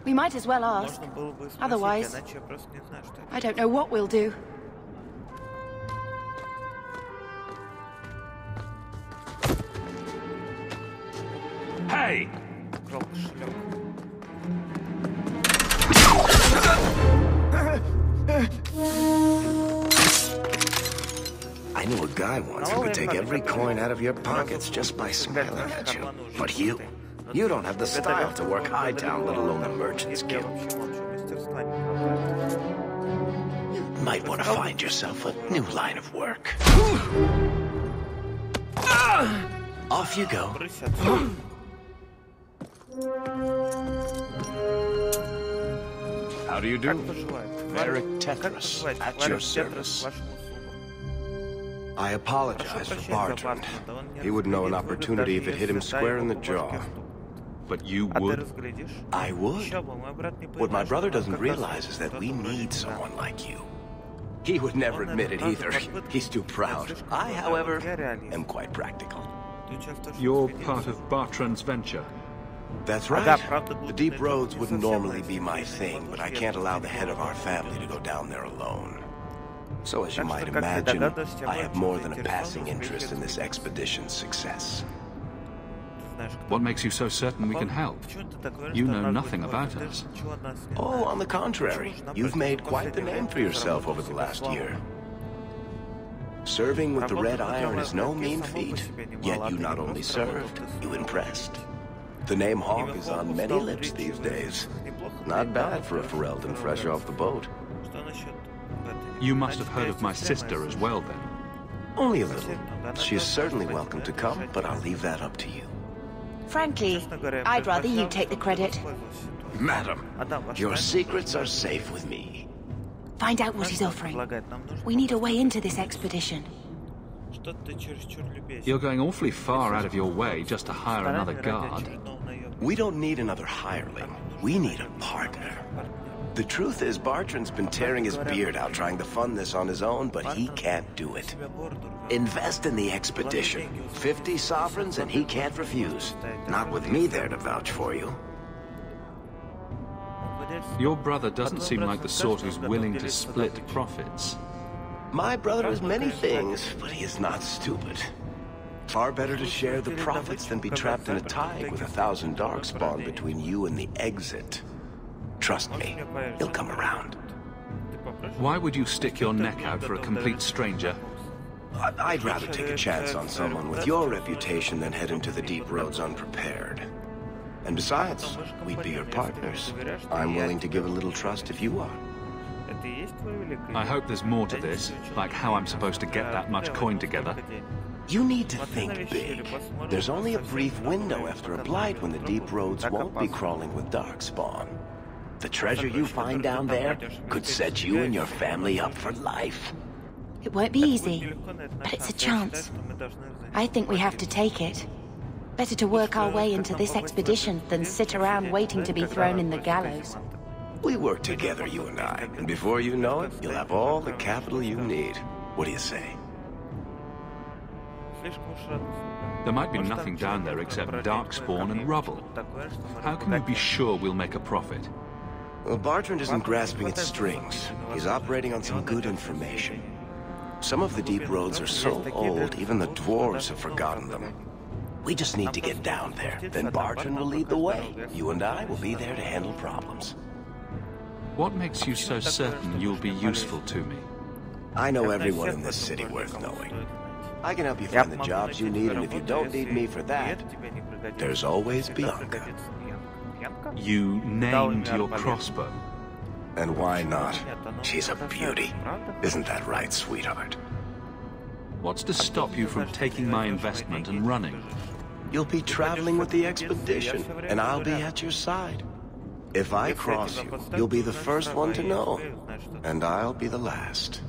We might as well ask. Otherwise, I don't know what we'll do. Hey! I knew a guy once who could take every coin out of your pockets just by smiling at you. But you don't have the style to work Hightown, let alone the Merchant's Guild. You might want to find yourself a new line of work. Off you go. How do you do? Merrick Tethras, at your service. I apologize for Bartram. He would know an opportunity if it hit him square in the jaw. but you would? I would. What my brother doesn't realize is that we need someone like you. He would never admit it either. He's too proud. I, however, am quite practical. You're part of Bartrand's venture? That's right. The deep roads wouldn't normally be my thing, but I can't allow the head of our family to go down there alone. So as you might imagine, I have more than a passing interest in this expedition's success. What makes you so certain we can help? You know nothing about us. Oh, on the contrary. You've made quite the name for yourself over the last year. Serving with the Red Iron is no mean feat, yet you not only served, you impressed. The name Hawk is on many lips these days. Not bad for a Ferelden fresh off the boat. You must have heard of my sister as well, then? Only a little. She is certainly welcome to come, but I'll leave that up to you. Frankly, I'd rather you take the credit. Madam, your secrets are safe with me. Find out what he's offering. We need a way into this expedition. You're going awfully far out of your way just to hire another guard. We don't need another hireling. We need a partner. The truth is, Bartrand's been tearing his beard out trying to fund this on his own, but he can't do it. Invest in the expedition. 50 sovereigns and he can't refuse. Not with me there to vouch for you. Your brother doesn't seem like the sort who's willing to split profits. My brother is many things, but he is not stupid. Far better to share the profits than be trapped in a tide with 1,000 darkspawn between you and the exit. Trust me, he'll come around. Why would you stick your neck out for a complete stranger? I'd rather take a chance on someone with your reputation than head into the deep roads unprepared. And besides, we'd be your partners. I'm willing to give a little trust if you are. I hope there's more to this, like how I'm supposed to get that much coin together. You need to think big. There's only a brief window after a blight when the deep roads won't be crawling with darkspawn. The treasure you find down there could set you and your family up for life. It won't be easy, but it's a chance. I think we have to take it. Better to work our way into this expedition than sit around waiting to be thrown in the gallows. We work together, you and I, and before you know it, you'll have all the capital you need. What do you say? There might be nothing down there except darkspawn and rubble. How can you be sure we'll make a profit? Well, Bartrand isn't grasping at strings. He's operating on some good information. Some of the deep roads are so old, even the dwarves have forgotten them. We just need to get down there. Then Bartrand will lead the way. You and I will be there to handle problems. What makes you so certain you'll be useful to me? I know everyone in this city worth knowing. I can help you find the jobs you need, and if you don't need me for that, there's always Bianca. You named your crossbow. And why not? She's a beauty. Isn't that right, sweetheart? What's to stop you from taking my investment and running? You'll be traveling with the expedition, and I'll be at your side. If I cross you, you'll be the first one to know, and I'll be the last.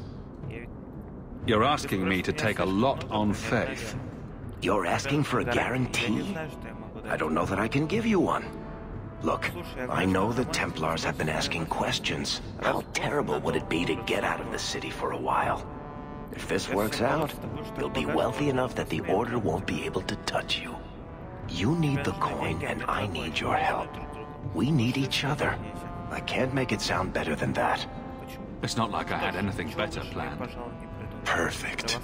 You're asking me to take a lot on faith. You're asking for a guarantee? I don't know that I can give you one. Look, I know the Templars have been asking questions. How terrible would it be to get out of the city for a while? If this works out, you'll be wealthy enough that the Order won't be able to touch you. You need the coin, and I need your help. We need each other. I can't make it sound better than that. It's not like I had anything better planned. Perfect.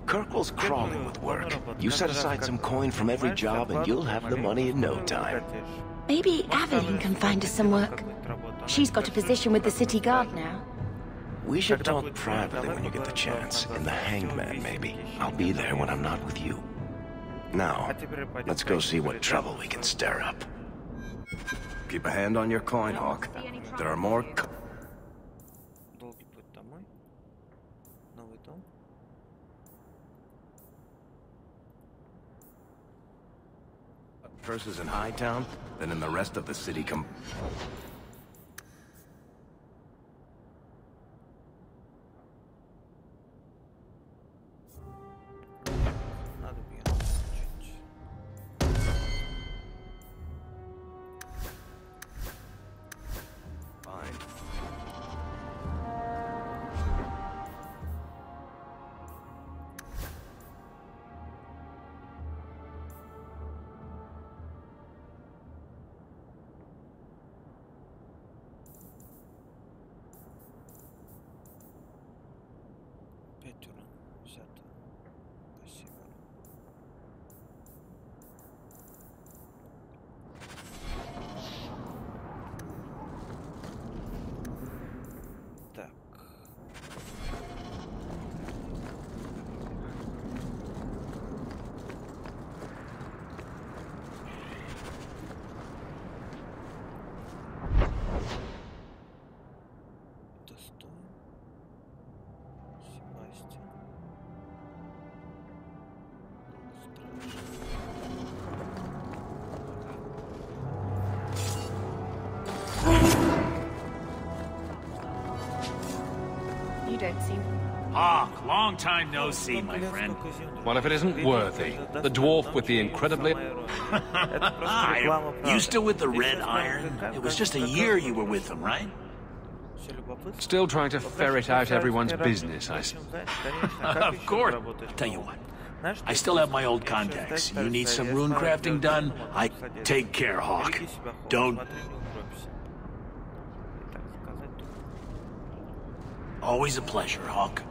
Kirkwell's crawling with work. You set aside some coin from every job, and you'll have the money in no time. Maybe Aveline can find us some work. She's got a position with the city guard now. We should talk privately when you get the chance. In the Hangman, maybe. I'll be there when I'm not with you. Now, let's go see what trouble we can stir up. Keep a hand on your coin, Hawk. There are more... Purses in Hightown, then in the rest of the city come... Don't seem... Hawk, long time no see, my friend. Well, if it isn't worthy, the dwarf with the incredibly... You still with the Red Iron? It was just a year you were with them, right? Still trying to ferret out everyone's business, I suppose. Of course. Tell you what, I still have my old contacts. You need some rune crafting done? I take care, Hawk. Don't... Always a pleasure, Hawk.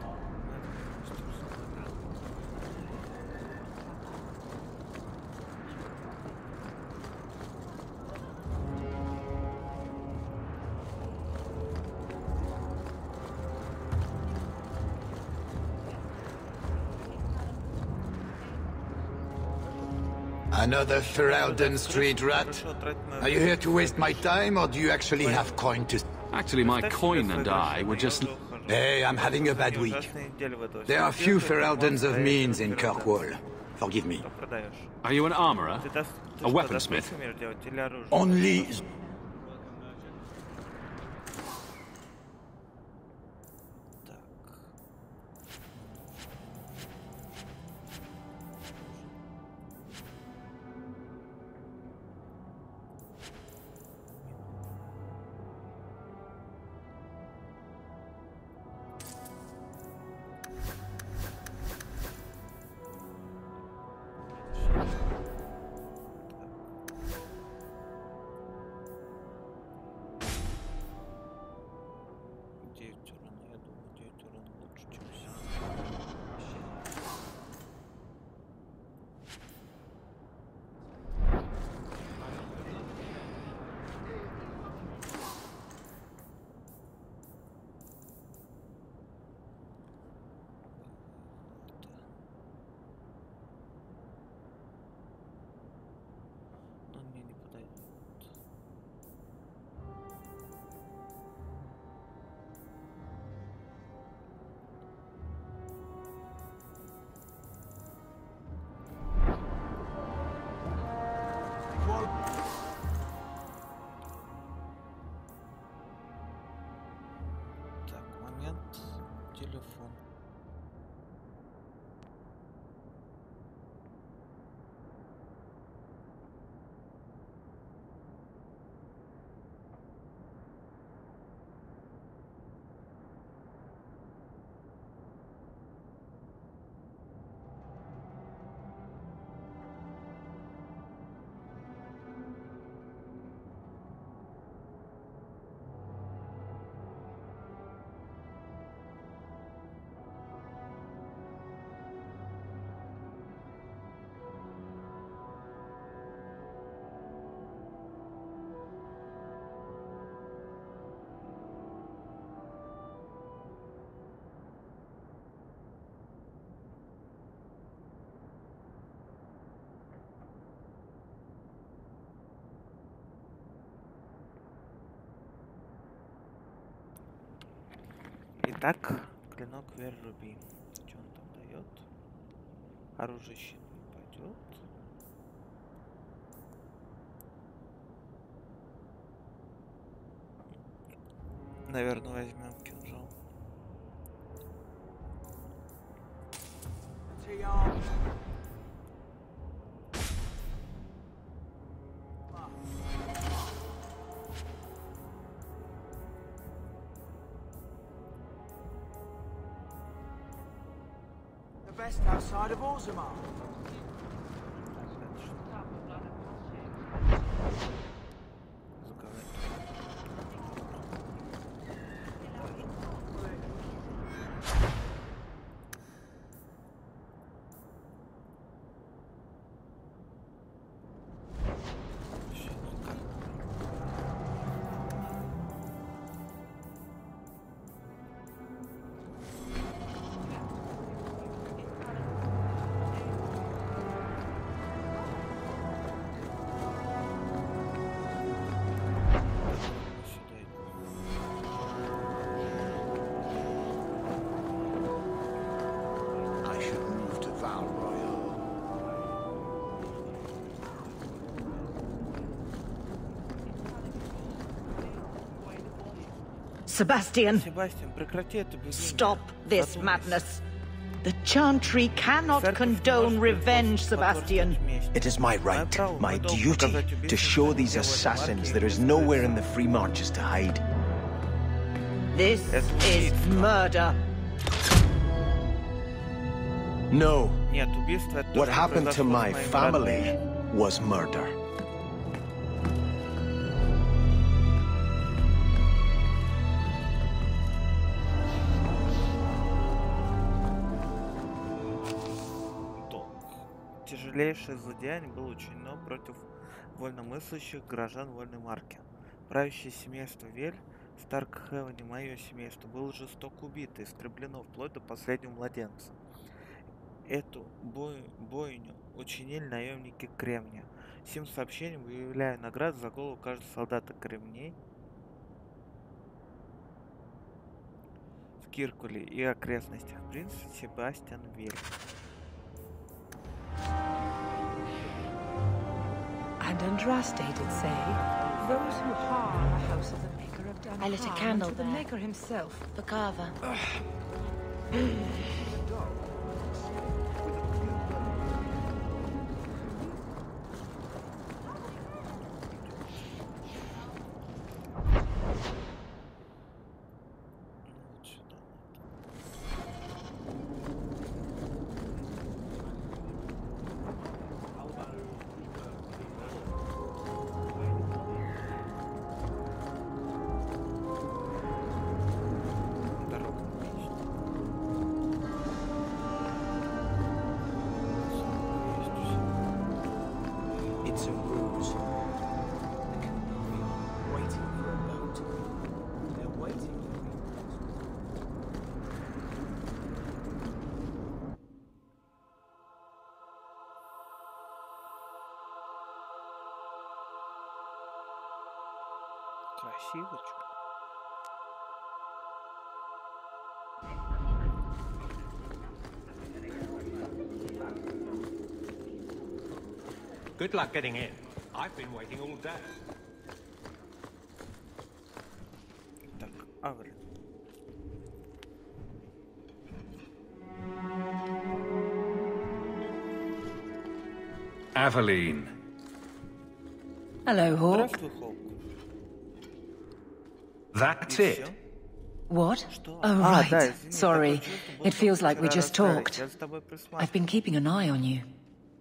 Another Ferelden street rat? Are you here to waste my time, or do you actually have coin to... Actually, my coin and I were just... Hey, I'm having a bad week. There are few Fereldens of means in Kirkwall. Forgive me. Are you an armorer? A weaponsmith? Only... Итак, клинок Верруби. Что он там дает? Оружие щит не пойдет. Наверное, возьмем кинжал. Best outside of Orzammar. Sebastian, прекрати это безумие. Stop this madness. The Chantry cannot condone revenge, Sebastian. It is my right, my duty, to show these assassins there is nowhere in the Free Marches to hide. This is murder. No. Нет, убийство это What happened to my family was murder. Тяжелейшее злодеяние было учинено против вольномыслящих граждан вольной марки. Правящее семейство Вель, Старкхевен и мое семейство было жестоко убито и истреблено вплоть до последнего младенца. Эту бойню учинили наемники Кремния. Сим сообщением выявляю награду за голову каждого солдата Кремней в Киркуле и окрестностях. Принц Себастьян Вель. And Andraste did say, those who harm a house of the Maker have done I lit a harm candle to the there. Maker himself. For Carver. It's a ruse. Waiting for a boat. They're waiting. Красиво, чё? Good luck getting in. I've been waiting all day. Так, Авель. Aveline. Hello, Hawk. Здравствуй, Хоук. That's it. What? Что? Oh, А, right. да, извини, Sorry. такое чувство, It будто feels мы like we вчера just расстались. talked. Я за тобой I've been присматриваю. keeping an eye on you.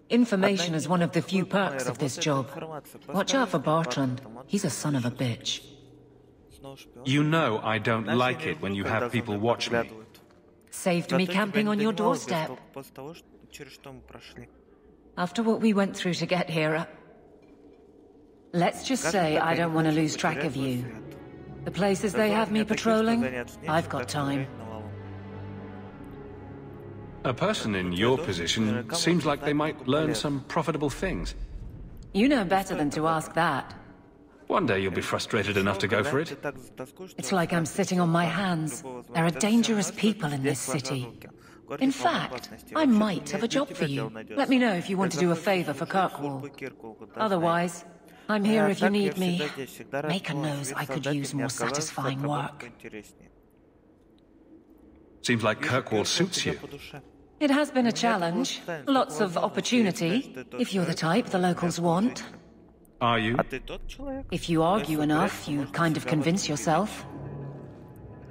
Information is one of the few perks of this job. Watch out for Bartrand. He's a son of a bitch. You know I don't like it when you have people watch me. Saved me camping on your doorstep. После того, через что мы прошли. After what we went through to get here, let's just say I don't want to lose track of you. The places they have me patrolling, I've got time. A person in your position seems like they might learn some profitable things. You know better than to ask that. One day you'll be frustrated enough to go for it. It's like I'm sitting on my hands. There are dangerous people in this city. In fact, I might have a job for you. Let me know if you want to do a favor for Kirkwall. Otherwise, I'm here if you need me. Maker knows I could use more satisfying work. Seems like Kirkwall suits you. It has been a challenge. Lots of opportunity, if you're the type the locals want. Are you? If you argue enough, you kind of convince yourself.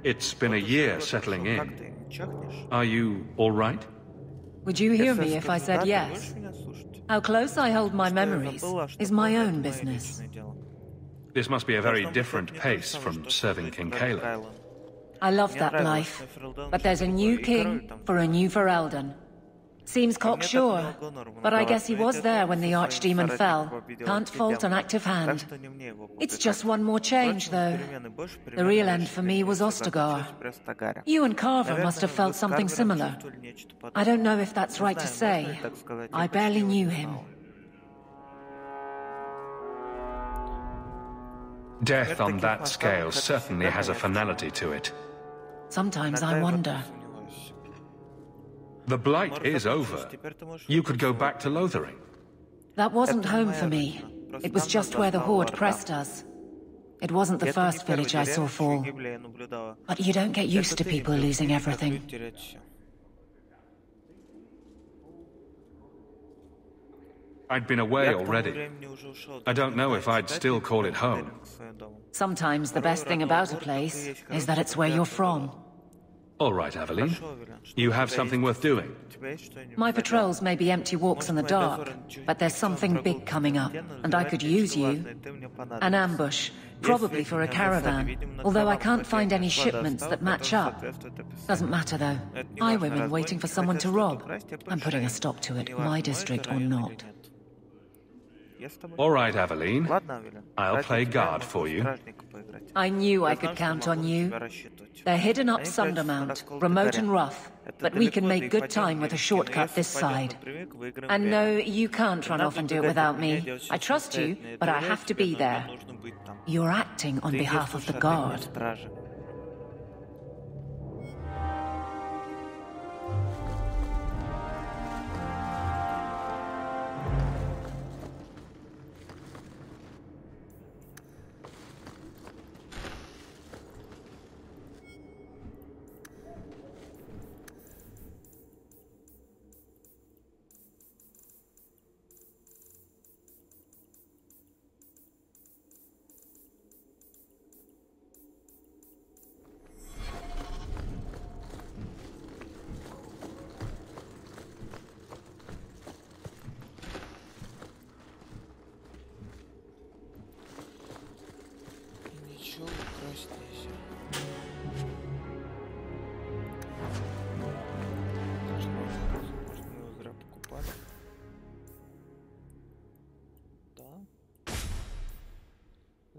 It's been a year settling in. Are you all right? Would you hear me if I said yes? How close I hold my memories is my own business. This must be a very different pace from serving King Caleb. I love that life, but there's a new king for a new Ferelden. Seems cocksure, but I guess he was there when the Archdemon fell. Can't fault an active hand. It's just one more change, though. The real end for me was Ostagar. You and Carver must have felt something similar. I don't know if that's right to say. I barely knew him. Death on that scale certainly has a finality to it. Sometimes I wonder. The Blight is over. You could go back to Lothering. That wasn't home for me. It was just where the Horde pressed us. It wasn't the first village I saw fall. But you don't get used to people losing everything. I'd been away already. I don't know if I'd still call it home. Sometimes the best thing about a place is that it's where you're from. All right, Aveline. You have something worth doing. My patrols may be empty walks in the dark, but there's something big coming up, and I could use you. An ambush, probably for a caravan, although I can't find any shipments that match up. Doesn't matter though. Highwaymen waiting for someone to rob. I'm putting a stop to it, my district or not. All right, Aveline. I'll play guard for you. I knew I could count on you. They're hidden up Sundermount, remote and rough, but we can make good time with a shortcut this side. And no, you can't run off and do it without me. I trust you, but I have to be there. You're acting on behalf of the guard.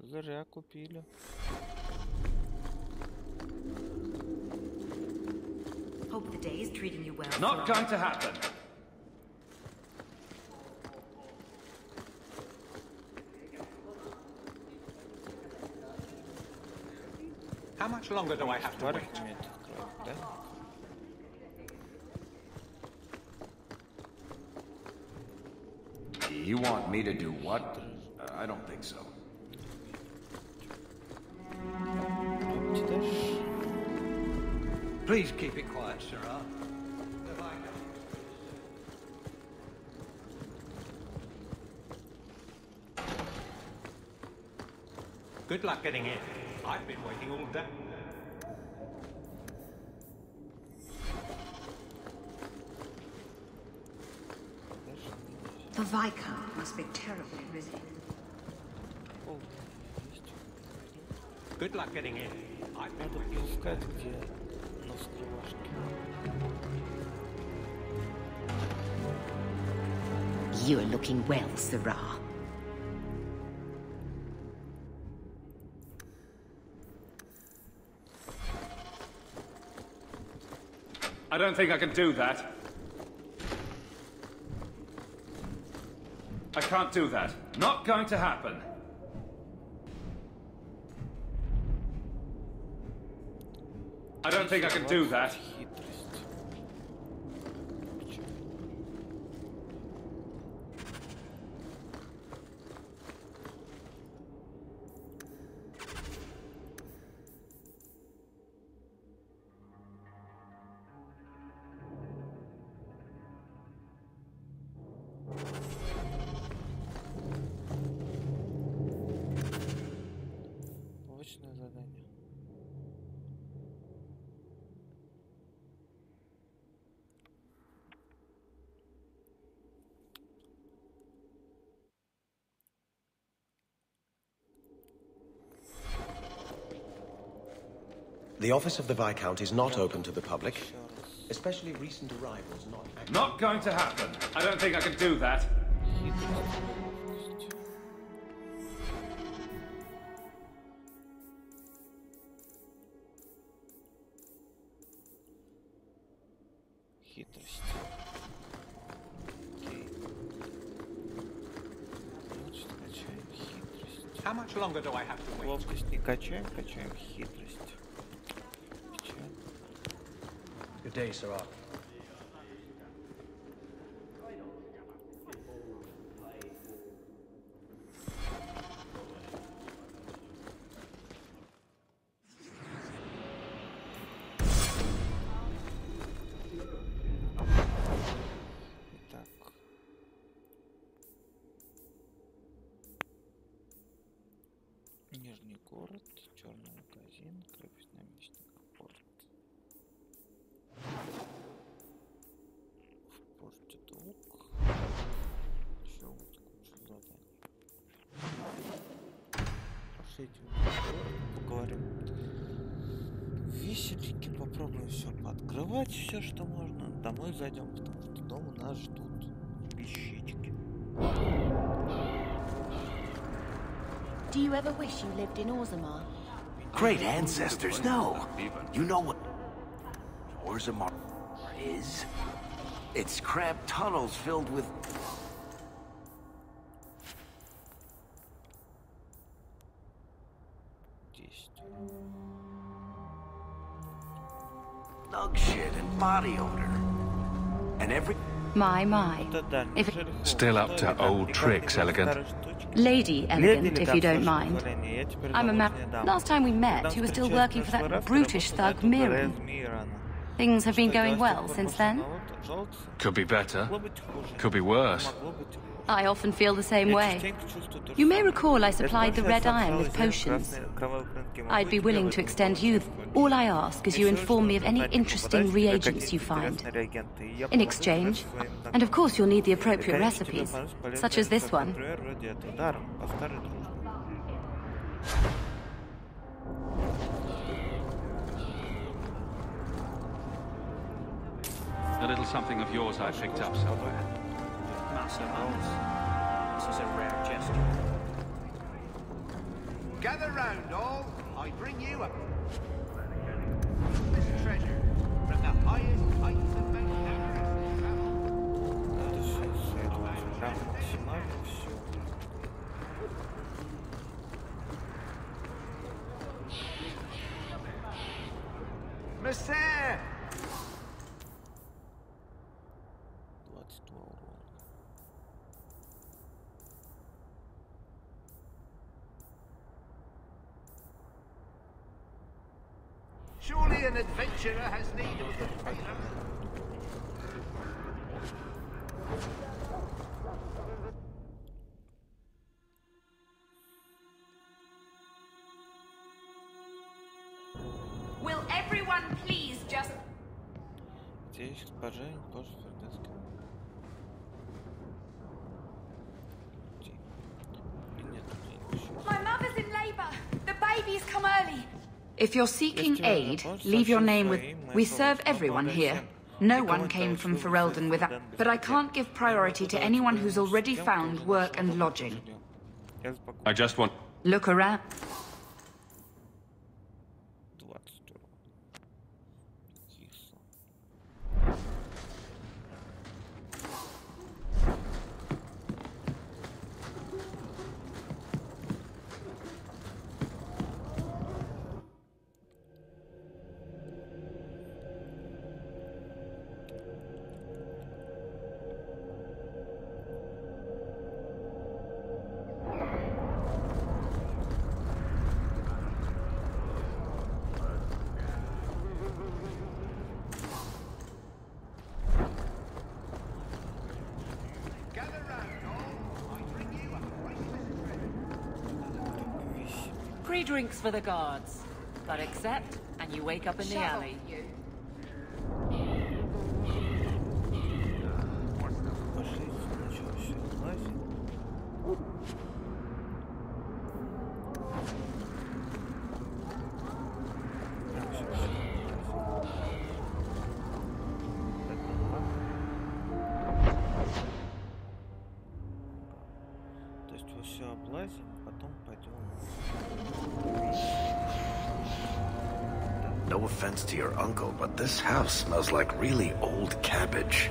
Зря купили. Hope the day is treating you well. Not going to happen. How much longer do I have to wait? You want me to do what? I don't think so. Please keep it quiet, Sirrah. Good luck getting in. I've been waiting all day. The Viscount must be terribly busy. Good luck getting in. I've been waiting. You're looking well, Sirrah. I don't think I can do that. I can't do that. Not going to happen. I don't think I can do that. The office of the Viscount is not open to the public, especially recent arrivals not... Not going to happen. I don't think I can do that. How much longer do I have to wait? Ловкость не качаем, качаем хитрость. Good day, Sirrah. Нижний город, черный магазин, крепость наместника, порт. В порте долг. Еще вот куча заданий. Прошлите поговорим. Висельники, попробуем все пооткрывать, все, что можно. Домой зайдем, потому что дома нас ждут вещички. Do you ever wish you lived in Orzammar? Great ancestors, no. You know what Orzammar is? It's cramped tunnels filled with... dog shit and body odor. And every... My. If Still up to old tricks, Elegant. Lady Elegant, if you don't mind. I'm a Last time we met, you were still working for that brutish thug, Miran. Things have been going well since then? Could be better. Could be worse. I often feel the same way. You may recall I supplied the Red Iron with potions. I'd be willing to extend you. All I ask is you inform me of any interesting reagents you find. In exchange, and of course you'll need the appropriate recipes, such as this one. A little something of yours I picked up somewhere. This is a rare gesture. Gather round, all. I bring you up. This treasure from the highest heights of Mount Monsieur! Surely an adventurer has need of a good favor. Will everyone please just... My mother's in labor. The baby's come early. If you're seeking aid, leave your name with... We serve everyone here. No one came from Ferelden without... But I can't give priority to anyone who's already found work and lodging. I just want... Look around. Free drinks for the guards. But accept, and you wake up in the alley. То есть вы все облазим, потом пойдем. No offense to your uncle, but this house smells like really old cabbage.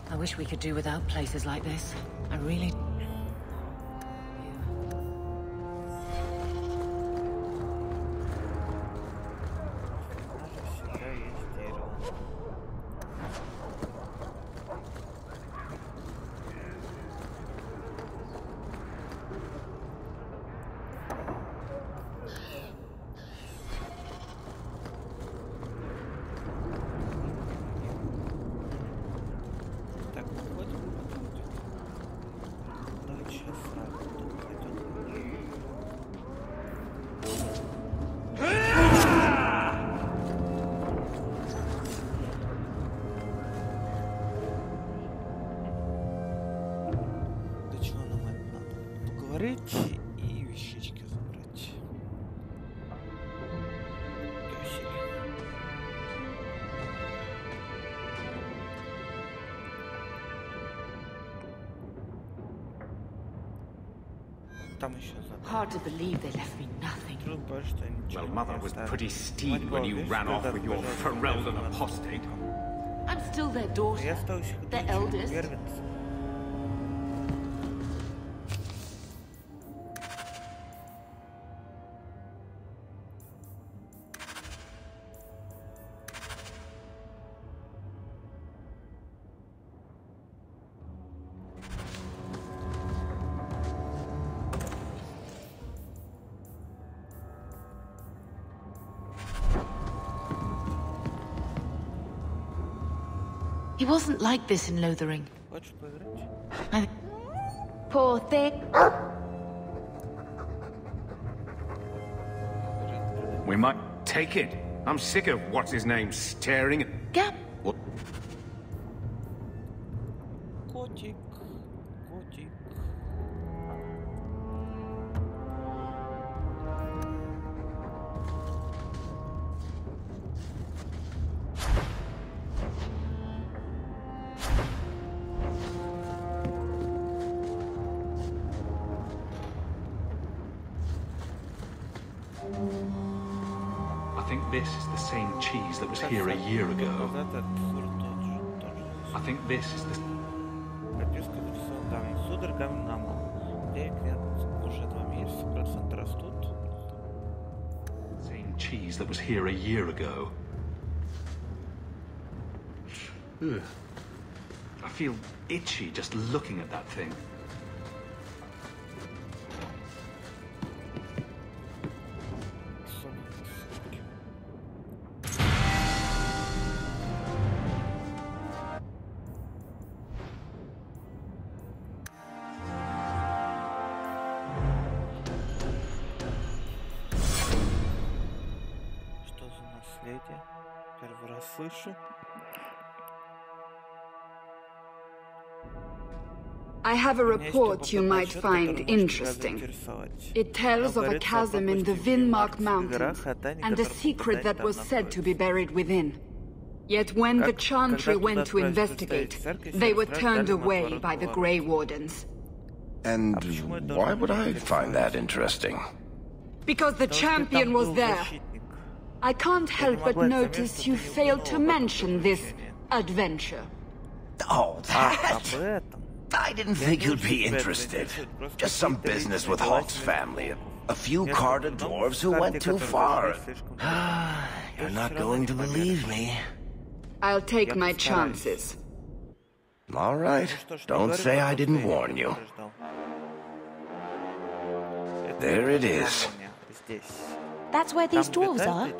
I wish we could do without places like this. I really... поговорить и вещички забрать. Hard to believe they left me nothing. Well, Mother was pretty steamed when you ran off with your Ferelden apostate. I'm still their daughter, their eldest. He wasn't like this in Lothering. Poor thing. We might take it. I'm sick of what's-his-name staring at... Gap. What? Котик, котик. I think this is the same cheese that was here a year ago. I think this is the... Same cheese that was here a year ago. Ugh. I feel itchy just looking at that thing. Первый раз слышу. I have a report you might find interesting. It tells of a chasm in the Vinmark Mountains, and a secret that was said to be buried within. Yet when the Chantry went to investigate, they were turned away by the Grey Wardens. And why would I find that interesting? Because the champion was there. I can't help but notice you failed to mention this adventure. Oh, that... I didn't think you'd be interested. Just some business with Hawk's family. A few Carter dwarves who went too far. You're not going to believe me. I'll take my chances. All right. Don't say I didn't warn you. There it is. That's where these dwarves are?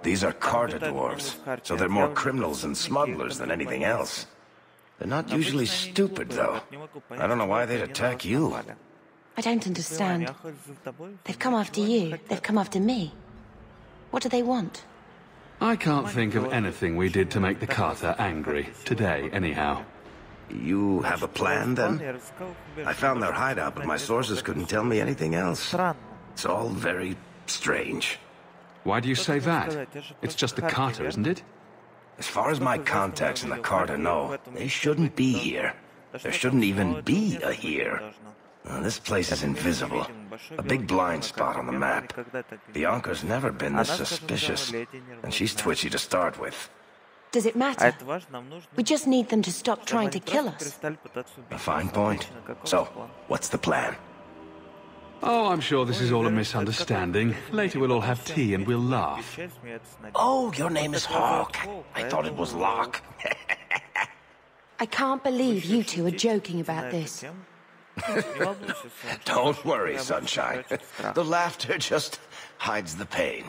These are Carter dwarves, so they're more criminals and smugglers than anything else. They're not usually stupid, though. I don't know why they'd attack you. I don't understand. They've come after you. They've come after me. What do they want? I can't think of anything we did to make the Carter angry. Today, anyhow. You have a plan, then? I found their hideout, but my sources couldn't tell me anything else. It's all very strange. Why do you say that? It's just the Carter, isn't it? As far as my contacts in the Carter know, they shouldn't be here. There shouldn't even be a here. This place is invisible. A big blind spot on the map. Bianca's never been this suspicious, and she's twitchy to start with. Does it matter? We just need them to stop trying to kill us. A fine point. So, what's the plan? Oh, I'm sure this is all a misunderstanding. Later we'll all have tea and we'll laugh. Oh, your name is Hawk. I thought it was Locke. I can't believe you two are joking about this. Don't worry, Sunshine. The laughter just hides the pain.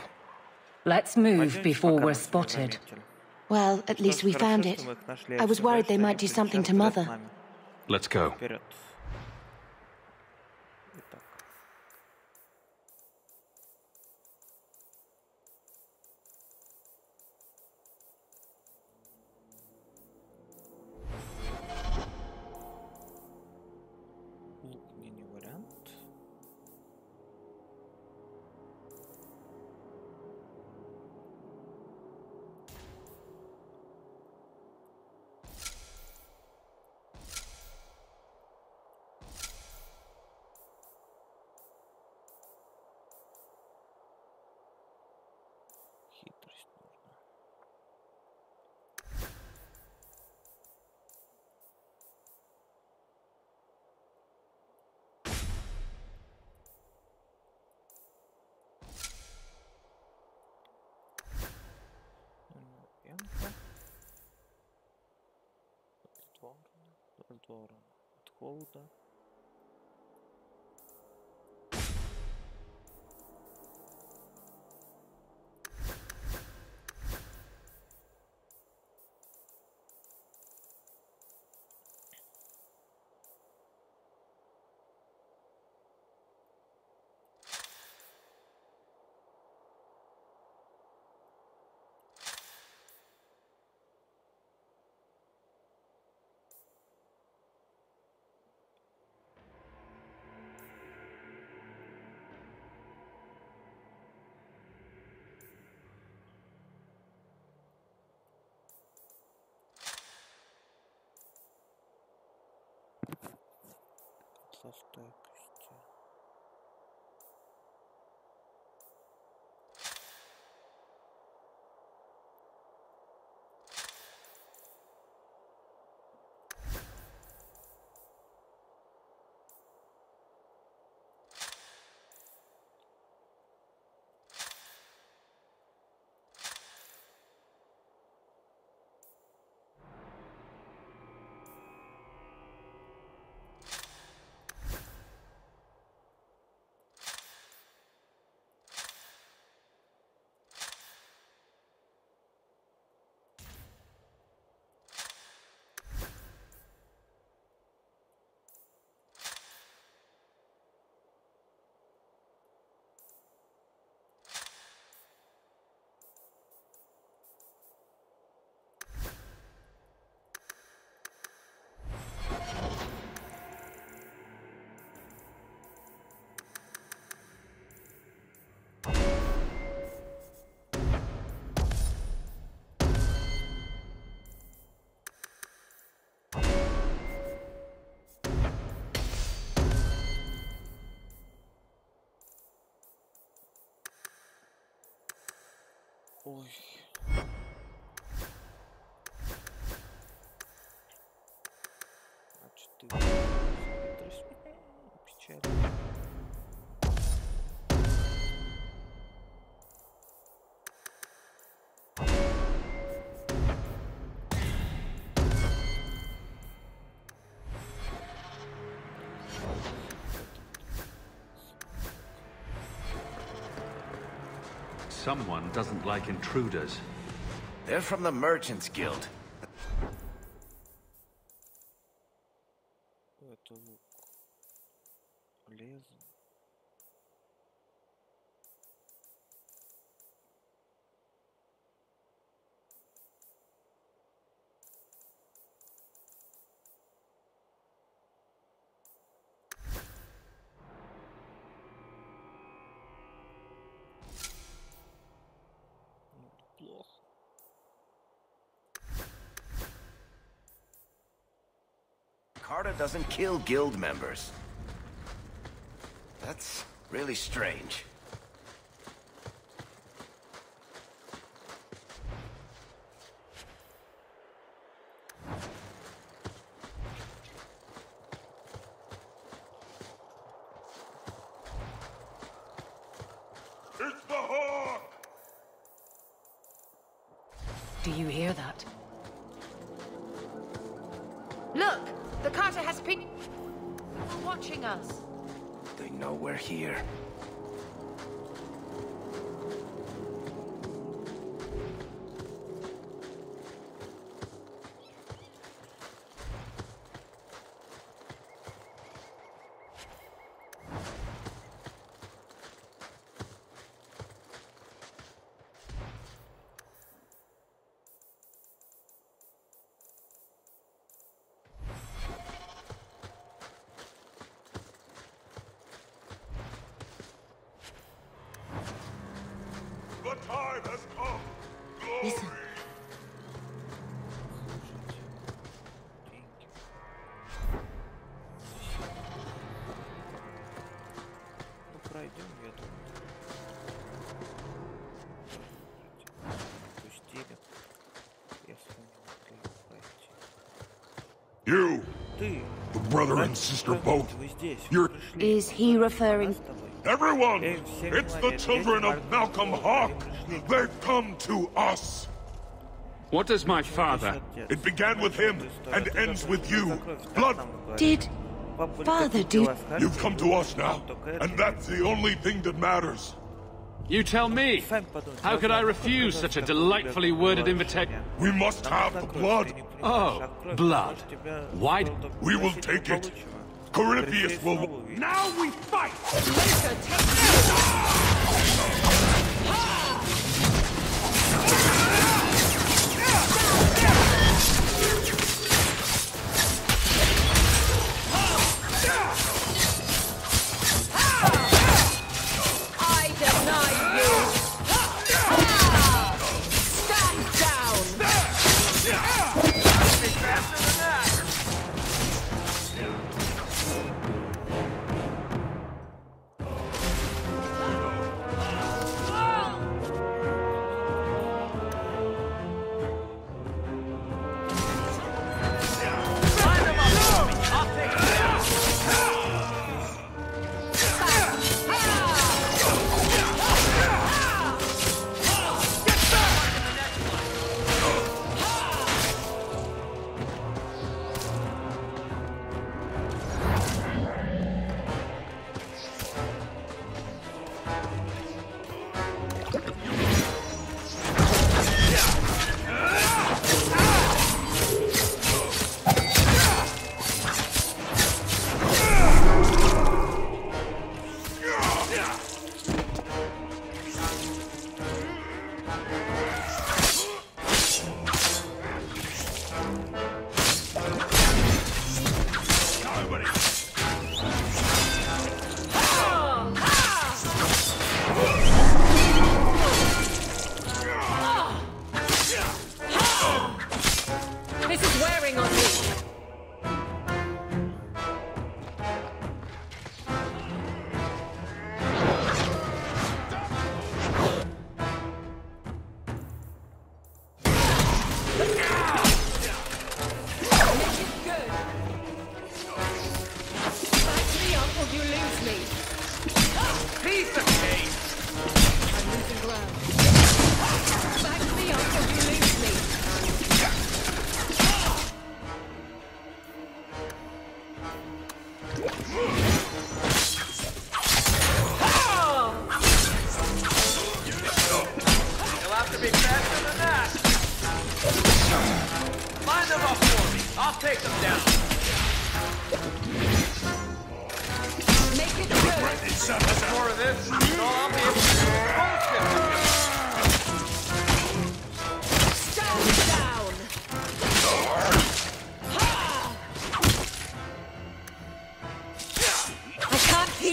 Let's move before we're spotted. Well, at least we found it. I was worried they might do something to Mother. Let's go. Лук мне не вариант. Раздвором от холода. Золотая кости. Ой. Значит, ты печально. Someone doesn't like intruders. They're from the Merchants Guild. Это лук. Лезу. Плохо. Carter doesn't kill guild members. That's really strange. It's the Hawk! Do you hear that? Look! The Carter has people watching us. They know we're here. The time has come! Glory! Listen. Ну, пройдем, я думаю. Пустили. Если не могли пройти. You! Ты! The brother and sister both! You're... Is he referring... Everyone! It's the children of Malcolm Hawk! They've come to us! What does my father... It began with him and ends with you. Blood! Did Father do... You've come to us now, and that's the only thing that matters. You tell me! How could I refuse such a delightfully worded invitation? We must have the blood! Oh, blood. Why? We will take it. Corypheus will... Now we fight!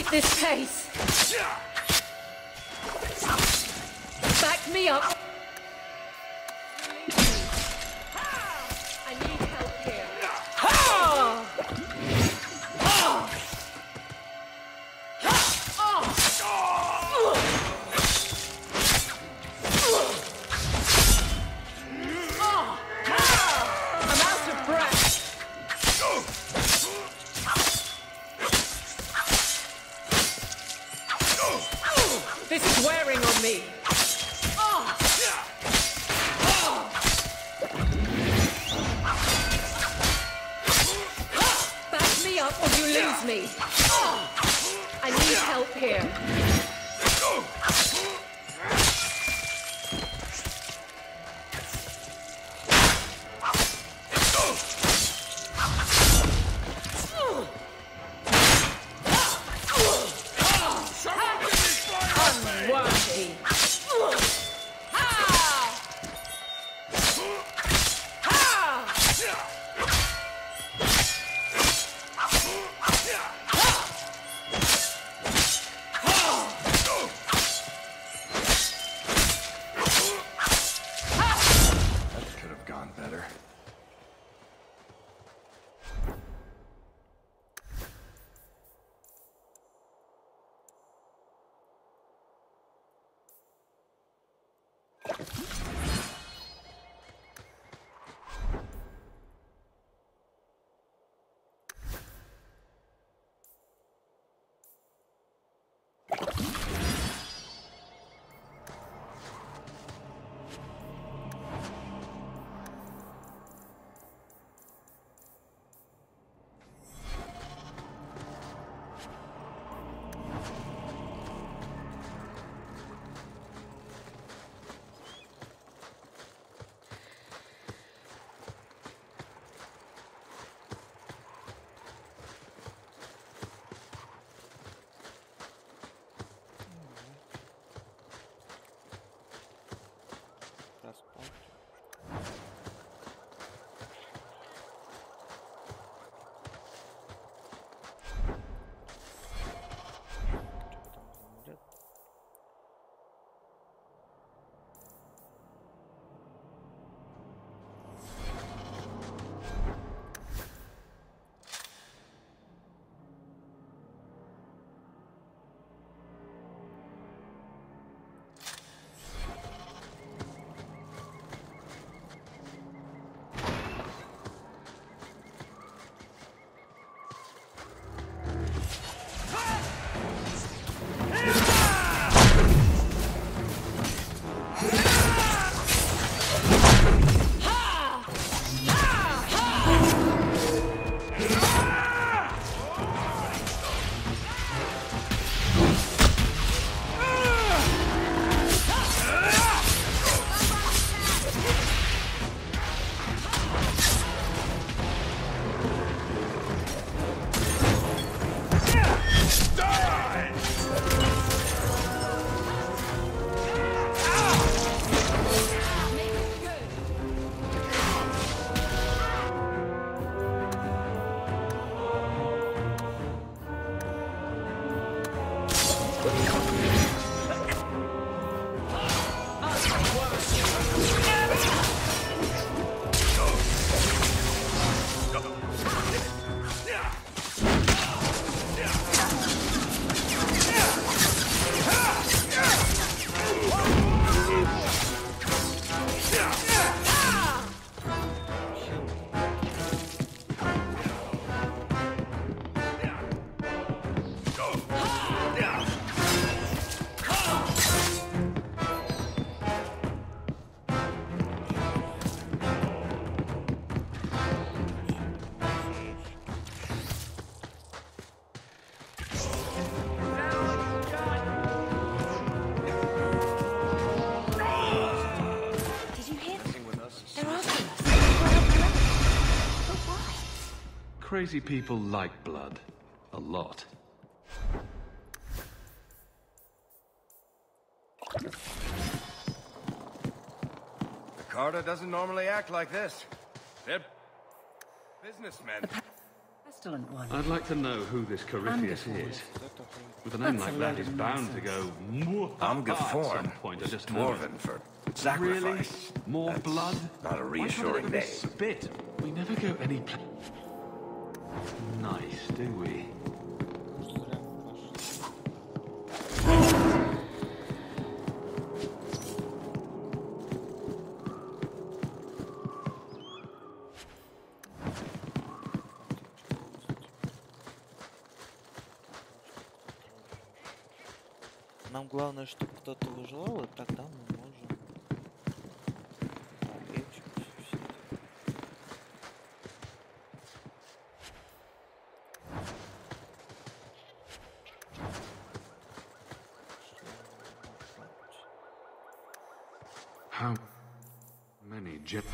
This pace. Back me up. I need help here. I'm out of breath. This is wearing on me. Back me up or you lose me. I need help here. Crazy people like blood. A lot. The Carter doesn't normally act like this. They're businessmen. Pestilent one. I'd like to know who this Corypheus is. With a name like that, he's bound to go... I'm Gaforn. At some point, I just know. Dwarven for sacrifice. Really? More That's blood? Not a reassuring name. Spit. We never go any... Nice, do we? Нам главное, чтобы кто-то выживал, и тогда мы можем полечить все. How many jet...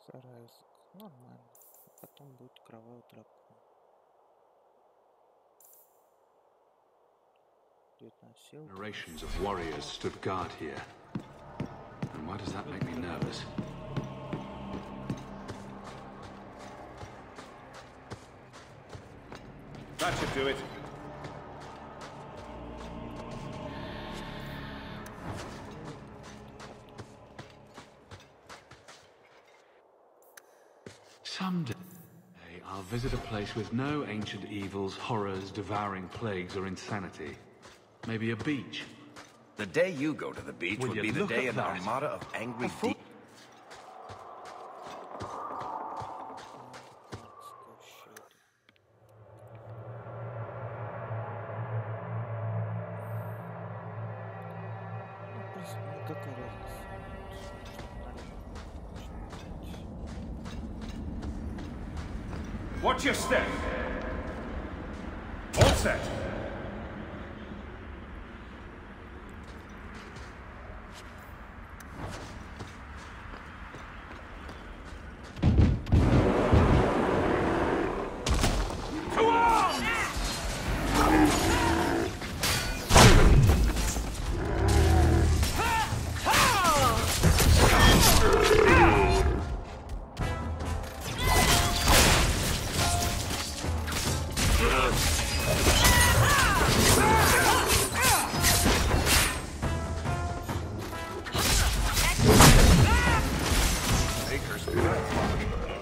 Сарайск. Нормально. Потом будет кровавый дракон. 19 сил. Generations of warriors stood guard here. And why does that make me nervous? That should do it. Someday, I'll visit a place with no ancient evils, horrors, devouring plagues, or insanity. Maybe a beach. The day you go to the beach would be the day an armada of angry demons. Watch your step. All set.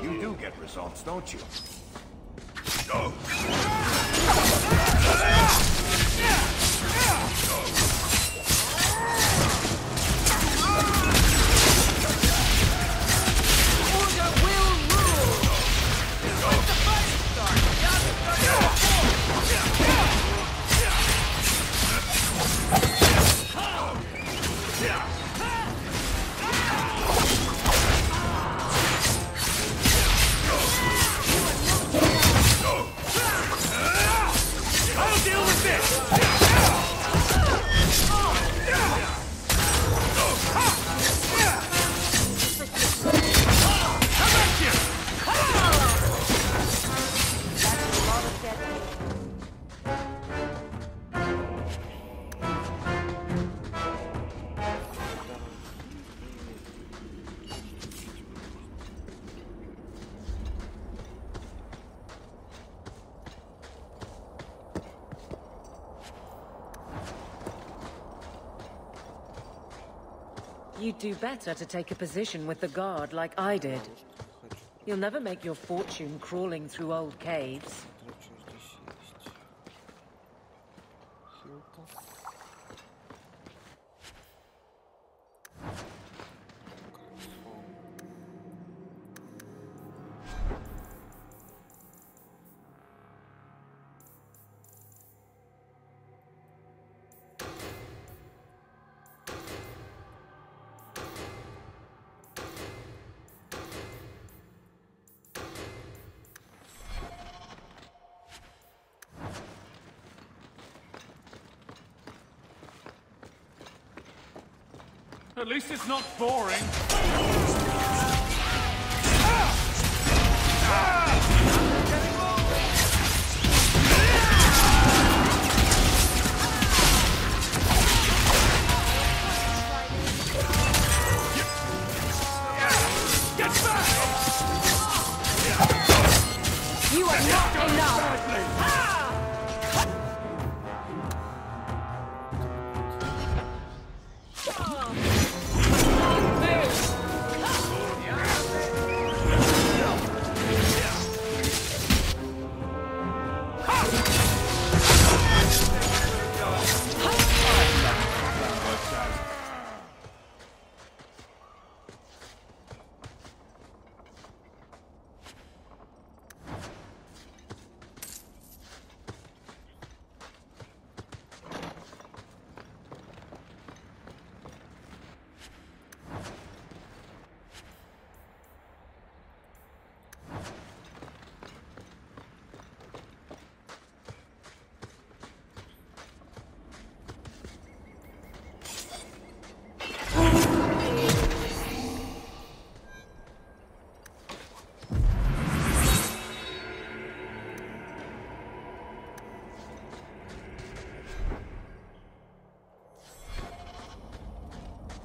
You do get results, don't you? you'd do better to take a position with the guard like I did. You'll never make your fortune crawling through old caves. At least it's not boring. Get back! You are not enough!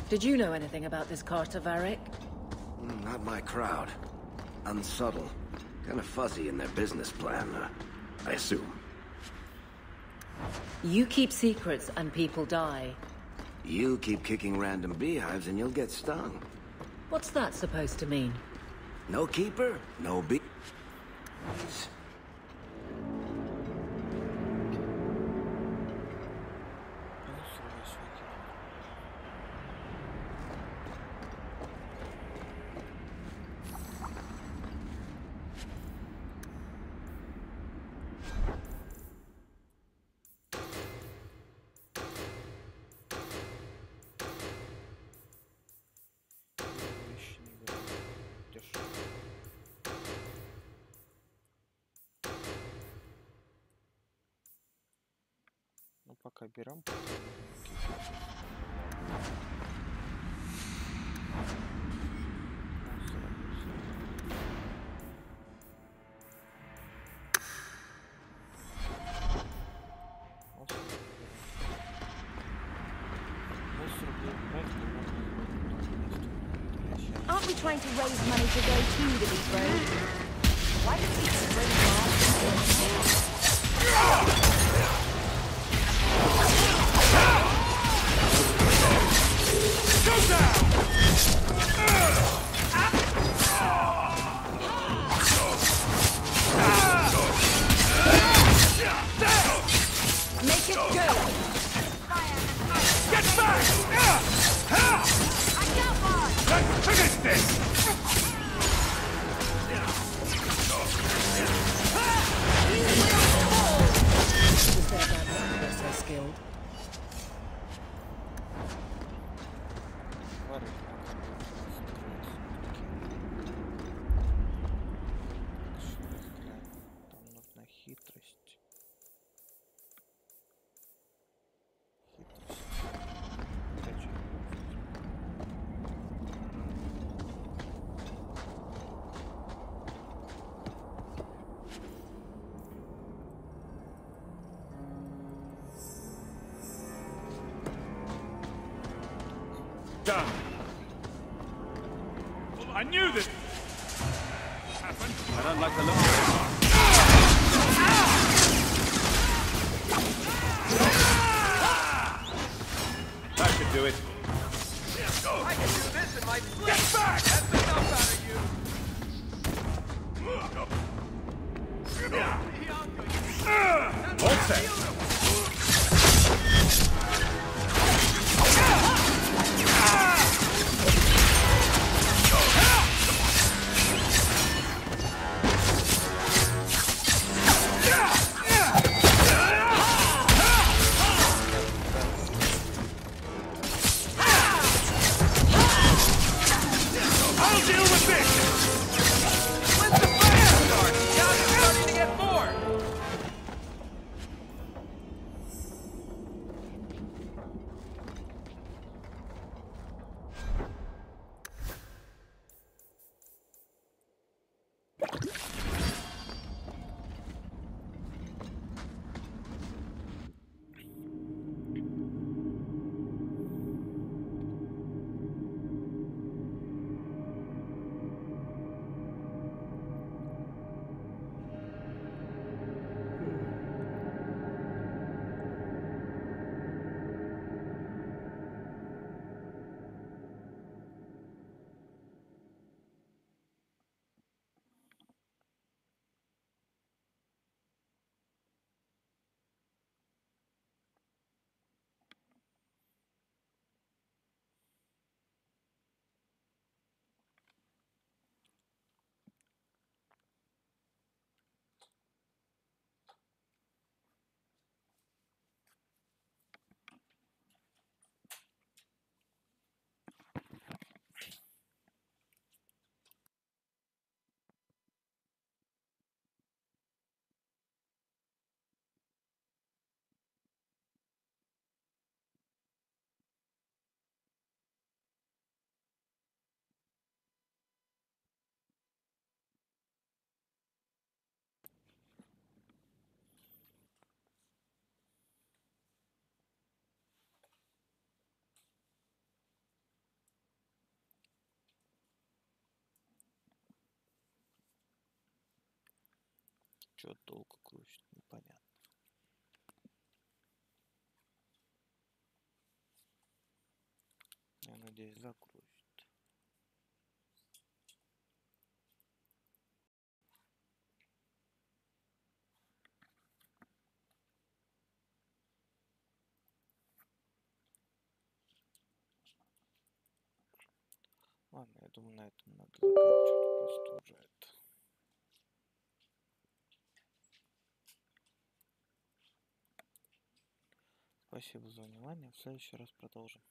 Did you know anything about this Carter, Varric? Not my crowd. Unsubtle. Kind of fuzzy in their business plan, I assume. You keep secrets and people die. You keep kicking random beehives and you'll get stung. What's that supposed to mean? No keeper, no bee. Пока берем. Aren't we trying to raise money to go to the Deep Road? Why do we bring Go down! Make it good! Get back! Let's finish this! Was there that one so skilled? Там нужна хитрость. Done. Well, I knew this would happen. I don't like the look of it. That should do it. Чё долго крутит, непонятно. Я надеюсь, закрутит. Ладно, я думаю, на этом надо заканчивать, просто уже это. Спасибо за внимание. В следующий раз продолжим.